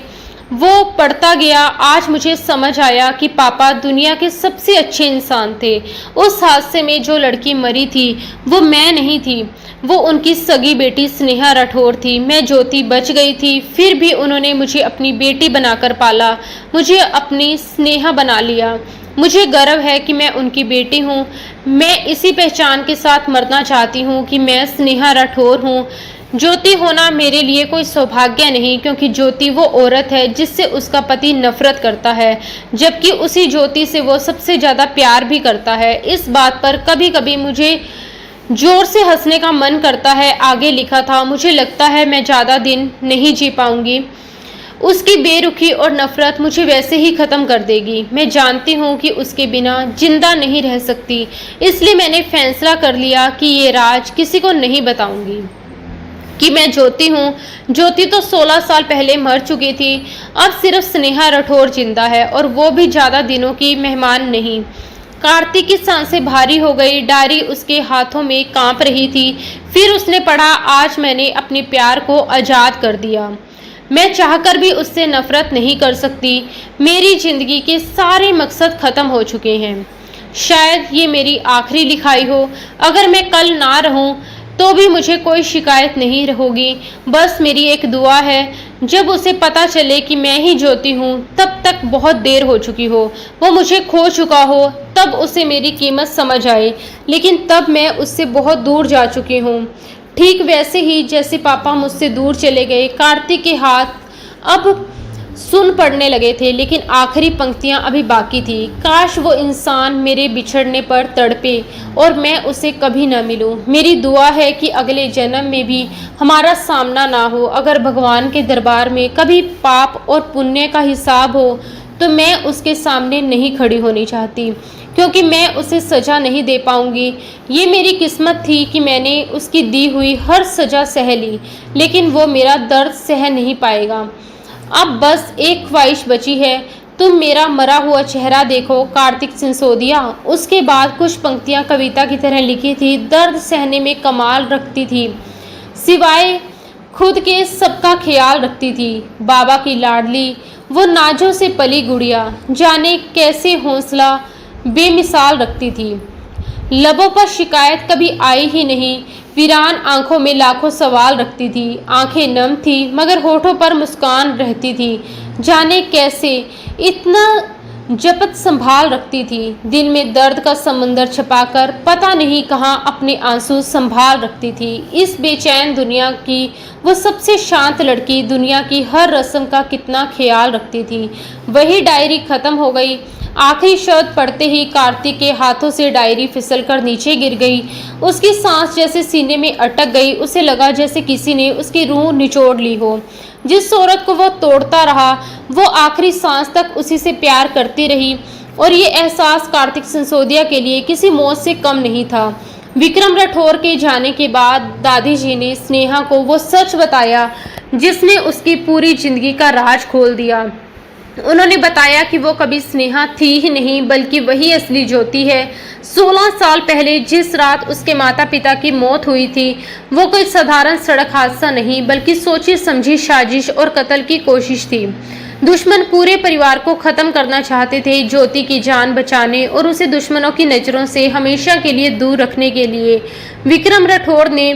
वो पढ़ता गया। आज मुझे समझ आया कि पापा दुनिया के सबसे अच्छे इंसान थे। उस हादसे में जो लड़की मरी थी वो मैं नहीं थी, वो उनकी सगी बेटी स्नेहा राठौर थी। मैं ज्योति बच गई थी, फिर भी उन्होंने मुझे अपनी बेटी बनाकर पाला, मुझे अपनी स्नेहा बना लिया। मुझे गर्व है कि मैं उनकी बेटी हूँ। मैं इसी पहचान के साथ मरना चाहती हूँ कि मैं स्नेहा राठौर हूँ। ज्योति होना मेरे लिए कोई सौभाग्य नहीं, क्योंकि ज्योति वो औरत है जिससे उसका पति नफरत करता है, जबकि उसी ज्योति से वो सबसे ज़्यादा प्यार भी करता है। इस बात पर कभी कभी मुझे जोर से हंसने का मन करता है। आगे लिखा था, मुझे लगता है मैं ज़्यादा दिन नहीं जी पाऊंगी। उसकी बेरुखी और नफरत मुझे वैसे ही ख़त्म कर देगी। मैं जानती हूँ कि उसके बिना जिंदा नहीं रह सकती, इसलिए मैंने फैसला कर लिया कि ये राज किसी को नहीं बताऊंगी कि मैं ज्योति हूँ। ज्योति तो 16 साल पहले मर चुकी थी। अब सिर्फ स्नेहा राठौर जिंदा है, और वो भी ज़्यादा दिनों की मेहमान नहीं। कार्तिक की सांसें भारी हो गई। डायरी उसके हाथों में कांप रही थी। फिर उसने पढ़ा, आज मैंने अपने प्यार को आज़ाद कर दिया। मैं चाहकर भी उससे नफरत नहीं कर सकती। मेरी जिंदगी के सारे मकसद खत्म हो चुके हैं। शायद ये मेरी आखिरी लिखाई हो। अगर मैं कल ना रहूं तो भी मुझे कोई शिकायत नहीं होगी। बस मेरी एक दुआ है, जब उसे पता चले कि मैं ही ज्योति हूँ तब तक बहुत देर हो चुकी हो, वो मुझे खो चुका हो, तब उसे मेरी कीमत समझ आए। लेकिन तब मैं उससे बहुत दूर जा चुकी हूँ, ठीक वैसे ही जैसे पापा मुझसे दूर चले गए। कार्तिक के हाथ अब सुन पड़ने लगे थे, लेकिन आखिरी पंक्तियां अभी बाकी थी। काश वो इंसान मेरे बिछड़ने पर तड़पे और मैं उसे कभी न मिलूं। मेरी दुआ है कि अगले जन्म में भी हमारा सामना ना हो। अगर भगवान के दरबार में कभी पाप और पुण्य का हिसाब हो तो मैं उसके सामने नहीं खड़ी होनी चाहती, क्योंकि मैं उसे सज़ा नहीं दे पाऊंगी। ये मेरी किस्मत थी कि मैंने उसकी दी हुई हर सज़ा सह ली, लेकिन वो मेरा दर्द सह नहीं पाएगा। अब बस एक ख्वाहिश बची है, तुम मेरा मरा हुआ चेहरा देखो। कार्तिक सिंसोदिया। उसके बाद कुछ पंक्तियां कविता की तरह लिखी थी। दर्द सहने में कमाल रखती थी, सिवाय खुद के सबका ख्याल रखती थी। बाबा की लाडली, वो नाजों से पली गुड़िया, जाने कैसे हौसला बेमिसाल रखती थी। लबों पर शिकायत कभी आई ही नहीं। वीरान आंखों में लाखों सवाल रखती थी। आंखें नम थी मगर होठों पर मुस्कान रहती थी। जाने कैसे इतना जपत संभाल रखती थी। दिल में दर्द का समंदर छपाकर पता नहीं कहाँ अपने आंसू संभाल रखती थी। इस बेचैन दुनिया की वो सबसे शांत लड़की दुनिया की हर रस्म का कितना ख्याल रखती थी। वही डायरी खत्म हो गई। आखिरी शब्द पढ़ते ही कार्तिक के हाथों से डायरी फिसलकर नीचे गिर गई। उसकी सांस जैसे सीने में अटक गई। उसे लगा जैसे किसी ने उसकी रूह निचोड़ ली हो। जिस औरत को वो तोड़ता रहा वो आखिरी सांस तक उसी से प्यार करती रही, और ये एहसास कार्तिक सिंसोदिया के लिए किसी मौत से कम नहीं था। विक्रम राठौर के जाने के बाद दादी जी ने स्नेहा को वो सच बताया जिसने उसकी पूरी जिंदगी का राज खोल दिया। उन्होंने बताया कि वो कभी स्नेहा थी ही नहीं, बल्कि वही असली ज्योति है। 16 साल पहले जिस रात उसके माता पिता की मौत हुई थी वो कोई साधारण सड़क हादसा नहीं, बल्कि सोची समझी साजिश और कत्ल की कोशिश थी। दुश्मन पूरे परिवार को खत्म करना चाहते थे। ज्योति की जान बचाने और उसे दुश्मनों की नज़रों से हमेशा के लिए दूर रखने के लिए विक्रम राठौर ने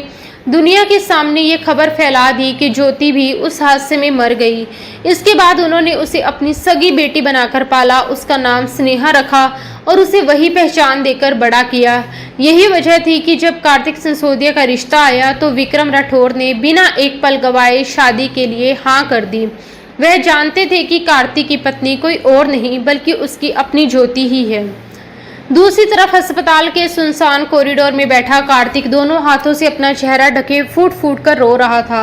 दुनिया के सामने ये खबर फैला दी कि ज्योति भी उस हादसे में मर गई। इसके बाद उन्होंने उसे अपनी सगी बेटी बनाकर पाला, उसका नाम स्नेहा रखा और उसे वही पहचान देकर बड़ा किया। यही वजह थी कि जब कार्तिक सिसोदिया का रिश्ता आया तो विक्रम राठौर ने बिना एक पल गवाए शादी के लिए हाँ कर दी। वह जानते थे कि कार्तिक की पत्नी कोई और नहीं बल्कि उसकी अपनी ज्योति ही है। दूसरी तरफ अस्पताल के सुनसान कॉरिडोर में बैठा कार्तिक दोनों हाथों से अपना चेहरा ढके फूट फूट कर रो रहा था।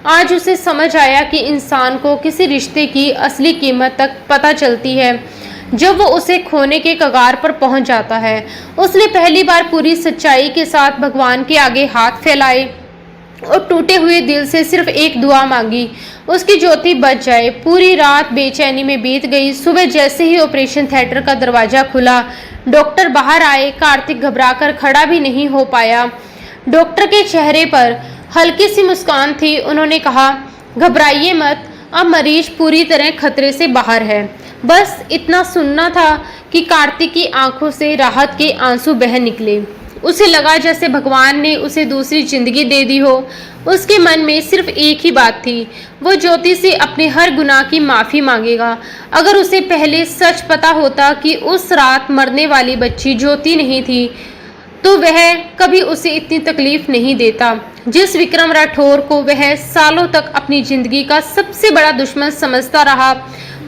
आज उसे समझ आया कि इंसान को किसी रिश्ते की असली कीमत तक पता चलती है जब वो उसे खोने के कगार पर पहुंच जाता है। उसने पहली बार पूरी सच्चाई के साथ भगवान के आगे हाथ फैलाए और टूटे हुए दिल से सिर्फ एक दुआ मांगी, उसकी ज्योति बच जाए। पूरी रात बेचैनी में बीत गई। सुबह जैसे ही ऑपरेशन थिएटर का दरवाजा खुला, डॉक्टर बाहर आए। कार्तिक घबराकर खड़ा भी नहीं हो पाया। डॉक्टर के चेहरे पर हल्की सी मुस्कान थी। उन्होंने कहा, घबराइए मत, अब मरीज पूरी तरह खतरे से बाहर है। बस इतना सुनना था कि कार्तिक की आंखों से राहत के आंसू बह निकले। उसे लगा जैसे भगवान ने उसे दूसरी जिंदगी दे दी हो। उसके मन में सिर्फ एक ही बात थी, वो ज्योति से अपने हर गुनाह की माफ़ी मांगेगा। अगर उसे पहले सच पता होता कि उस रात मरने वाली बच्ची ज्योति नहीं थी तो वह कभी उसे इतनी तकलीफ नहीं देता। जिस विक्रम राठौर को वह सालों तक अपनी जिंदगी का सबसे बड़ा दुश्मन समझता रहा,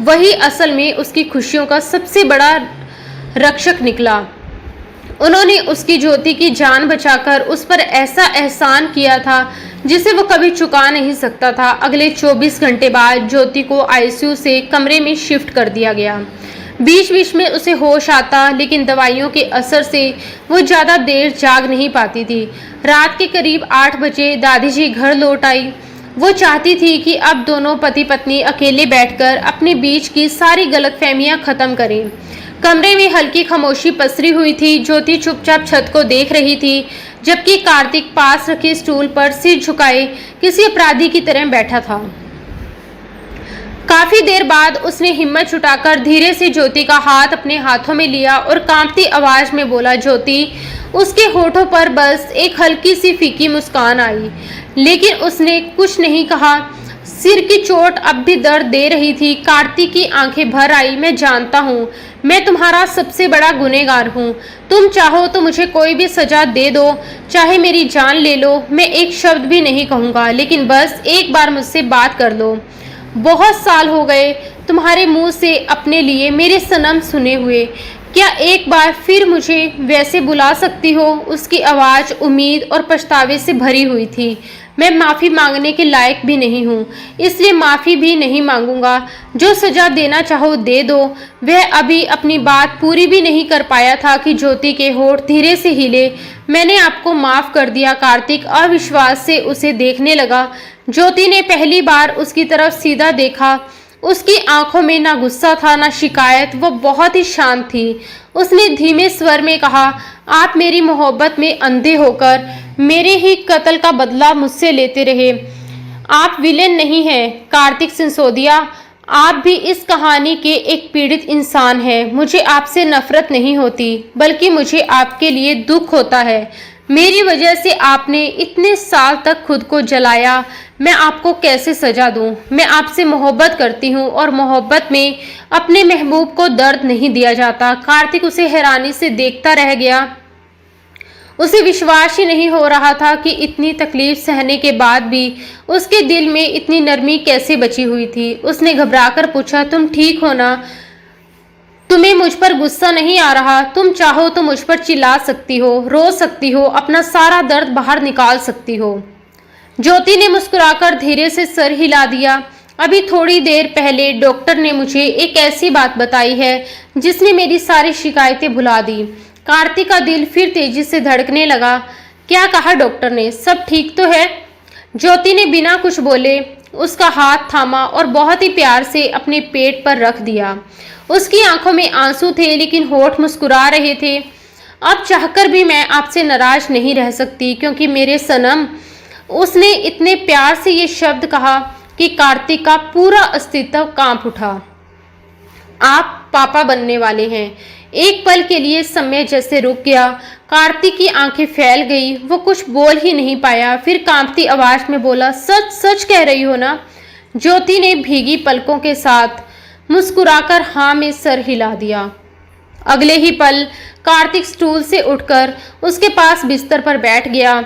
वही असल में उसकी खुशियों का सबसे बड़ा रक्षक निकला। उन्होंने उसकी ज्योति की जान बचाकर उस पर ऐसा एहसान किया था जिसे वो कभी चुका नहीं सकता था। अगले 24 घंटे बाद ज्योति को आईसीयू से कमरे में शिफ्ट कर दिया गया। बीच बीच में उसे होश आता, लेकिन दवाइयों के असर से वो ज़्यादा देर जाग नहीं पाती थी। रात के करीब 8 बजे दादी जी घर लौट आई। वो चाहती थी कि अब दोनों पति पत्नी अकेले बैठकर अपने बीच की सारी गलतफहमियां खत्म करें। कमरे में हल्की खामोशी पसरी हुई थी। ज्योति चुपचाप छत को देख रही थी, जबकि कार्तिक पास रखे स्टूल पर सिर झुकाए किसी अपराधी की तरह बैठा था। काफी देर बाद उसने हिम्मत जुटाकर धीरे से ज्योति का हाथ अपने हाथों में लिया और कांपती आवाज में बोला, ज्योति। उसके होठों पर बस एक हल्की सी फीकी मुस्कान आई, लेकिन उसने कुछ नहीं कहा। सिर की चोट अब भी दर्द दे रही थी। कार्तिक की आंखें भर आई। मैं जानता हूँ, मैं तुम्हारा सबसे बड़ा गुनहगार हूँ। तुम चाहो तो मुझे कोई भी सजा दे दो, चाहे मेरी जान ले लो। मैं एक शब्द भी नहीं कहूँगा, लेकिन बस एक बार मुझसे बात कर लो। बहुत साल हो गए तुम्हारे मुंह से अपने लिए मेरे सनम सुने हुए। क्या एक बार फिर मुझे वैसे बुला सकती हो? उसकी आवाज़ उम्मीद और पछतावे से भरी हुई थी। मैं माफ़ी मांगने के लायक भी नहीं हूँ, इसलिए माफ़ी भी नहीं मांगूंगा। जो सज़ा देना चाहो दे दो। वह अभी अपनी बात पूरी भी नहीं कर पाया था कि ज्योति के होठ धीरे से हिले। मैंने आपको माफ़ कर दिया। कार्तिक अविश्वास से उसे देखने लगा। ज्योति ने पहली बार उसकी तरफ सीधा देखा। उसकी आंखों में ना गुस्सा था ना शिकायत, वो बहुत ही शांत थी। उसने धीमे स्वर में कहा, आप मेरी मोहब्बत में अंधे होकर मेरे ही कत्ल का बदला मुझसे लेते रहे। आप विलेन नहीं हैं कार्तिक सिसोदिया, आप भी इस कहानी के एक पीड़ित इंसान हैं। मुझे आपसे नफरत नहीं होती, बल्कि मुझे आपके लिए दुख होता है। मेरी वजह से आपने इतने साल तक खुद को जलाया। मैं आपको कैसे सजा दूं? मैं आपसे मोहब्बत करती हूं और मोहब्बत में अपने महबूब को दर्द नहीं दिया जाता। कार्तिक उसे हैरानी से देखता रह गया। उसे विश्वास ही नहीं हो रहा था कि इतनी तकलीफ सहने के बाद भी उसके दिल में इतनी नरमी कैसे बची हुई थी। उसने घबराकर पूछा, तुम ठीक हो ना? तुम्हें मुझ पर गुस्सा नहीं आ रहा? तुम चाहो तो मुझ पर चिल्ला सकती हो, रो सकती हो, अपना सारा दर्द बाहर निकाल सकती हो। ज्योति ने मुस्कुराकर धीरे से सर हिला दिया। अभी थोड़ी देर पहले डॉक्टर ने मुझे एक ऐसी बात बताई है जिसने मेरी सारी शिकायतें भुला दी। कार्तिक का दिल फिर तेजी से धड़कने लगा। क्या कहा डॉक्टर ने? सब ठीक तो है? ज्योति ने बिना कुछ बोले उसका हाथ थामा और बहुत ही प्यार से अपने पेट पर रख दिया। उसकी आंखों में आंसू थे, लेकिन होठ मुस्कुरा रहे थे। अब चाहकर भी मैं आपसे नाराज नहीं रह सकती, क्योंकि मेरे सनम। उसने इतने प्यार से ये शब्द कहा कि कार्तिक का पूरा अस्तित्व कांप उठा। आप पापा बनने वाले हैं। एक पल के लिए समय जैसे रुक गया। कार्तिक की आंखें फैल गई। वो कुछ बोल ही नहीं पाया। फिर कांपती आवाज में बोला, सच सच कह रही हो ना? ज्योति ने भीगी पलकों के साथ मुस्कुराकर हाँ में सर हिला दिया। अगले ही पल कार्तिक स्टूल से उठकर उसके पास बिस्तर पर बैठ गया।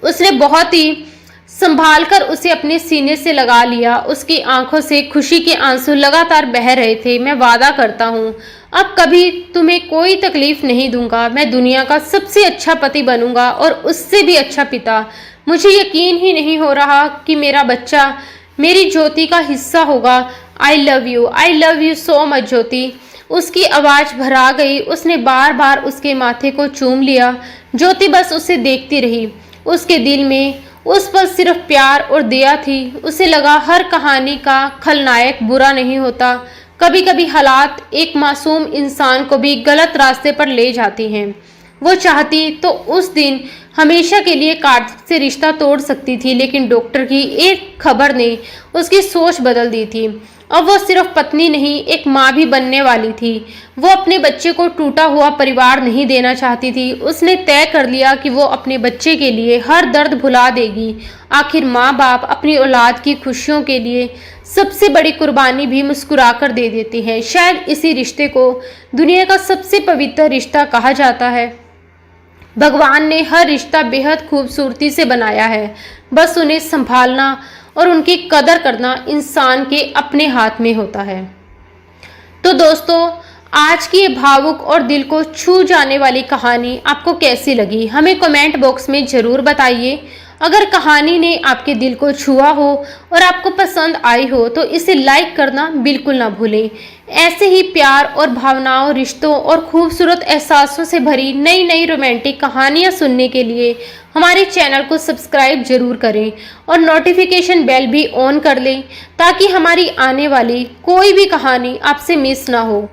उसने बहुत ही संभाल कर उसे अपने सीने से लगा लिया। उसकी आंखों से खुशी के आंसू लगातार बह रहे थे। मैं वादा करता हूँ अब कभी तुम्हें कोई तकलीफ नहीं दूंगा। मैं दुनिया का सबसे अच्छा पति बनूंगा और उससे भी अच्छा पिता। मुझे यकीन ही नहीं हो रहा कि मेरा बच्चा मेरी ज्योति का हिस्सा होगा। I love you so much Jyoti. उसकी आवाज भरा गई। उसने बार बार उसके माथे को चूम लिया। ज्योति बस उसे देखती रही। उसके दिल में उस पर सिर्फ प्यार और दया थी। उसे लगा हर कहानी का खलनायक बुरा नहीं होता। कभी कभी हालात एक मासूम इंसान को भी गलत रास्ते पर ले जाती हैं। वो चाहती तो उस दिन हमेशा के लिए कार्तिक से रिश्ता तोड़ सकती थी, लेकिन डॉक्टर की एक खबर ने उसकी सोच बदल दी थी। अब वो सिर्फ पत्नी नहीं, एक माँ भी बनने वाली थी। वो अपने बच्चे को टूटा हुआ परिवार नहीं देना चाहती थी। उसने तय कर लिया कि वो अपने बच्चे के लिए हर दर्द भुला देगी। आखिर माँ बाप अपनी औलाद की खुशियों के लिए सबसे बड़ी कुर्बानी भी मुस्कुराकर दे देती है। शायद इसी रिश्ते को दुनिया का सबसे पवित्र रिश्ता कहा जाता है। भगवान ने हर रिश्ता बेहद खूबसूरती से बनाया है। बस उन्हें संभालना और उनकी कदर करना इंसान के अपने हाथ में होता है। तो दोस्तों, आज की ये भावुक और दिल को छू जाने वाली कहानी आपको कैसी लगी, हमें कमेंट बॉक्स में ज़रूर बताइए। अगर कहानी ने आपके दिल को छुआ हो और आपको पसंद आई हो तो इसे लाइक करना बिल्कुल ना भूलें। ऐसे ही प्यार और भावनाओं, रिश्तों और खूबसूरत एहसासों से भरी नई नई रोमांटिक कहानियाँ सुनने के लिए हमारे चैनल को सब्सक्राइब जरूर करें और नोटिफिकेशन बेल भी ऑन कर लें ताकि हमारी आने वाली कोई भी कहानी आपसे मिस ना हो।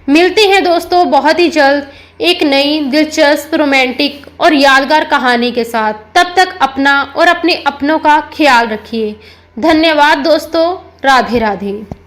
मिलते हैं दोस्तों बहुत ही जल्द एक नई दिलचस्प, रोमांटिक और यादगार कहानी के साथ। तब तक अपना और अपने अपनों का ख्याल रखिए। धन्यवाद दोस्तों। राधे राधे।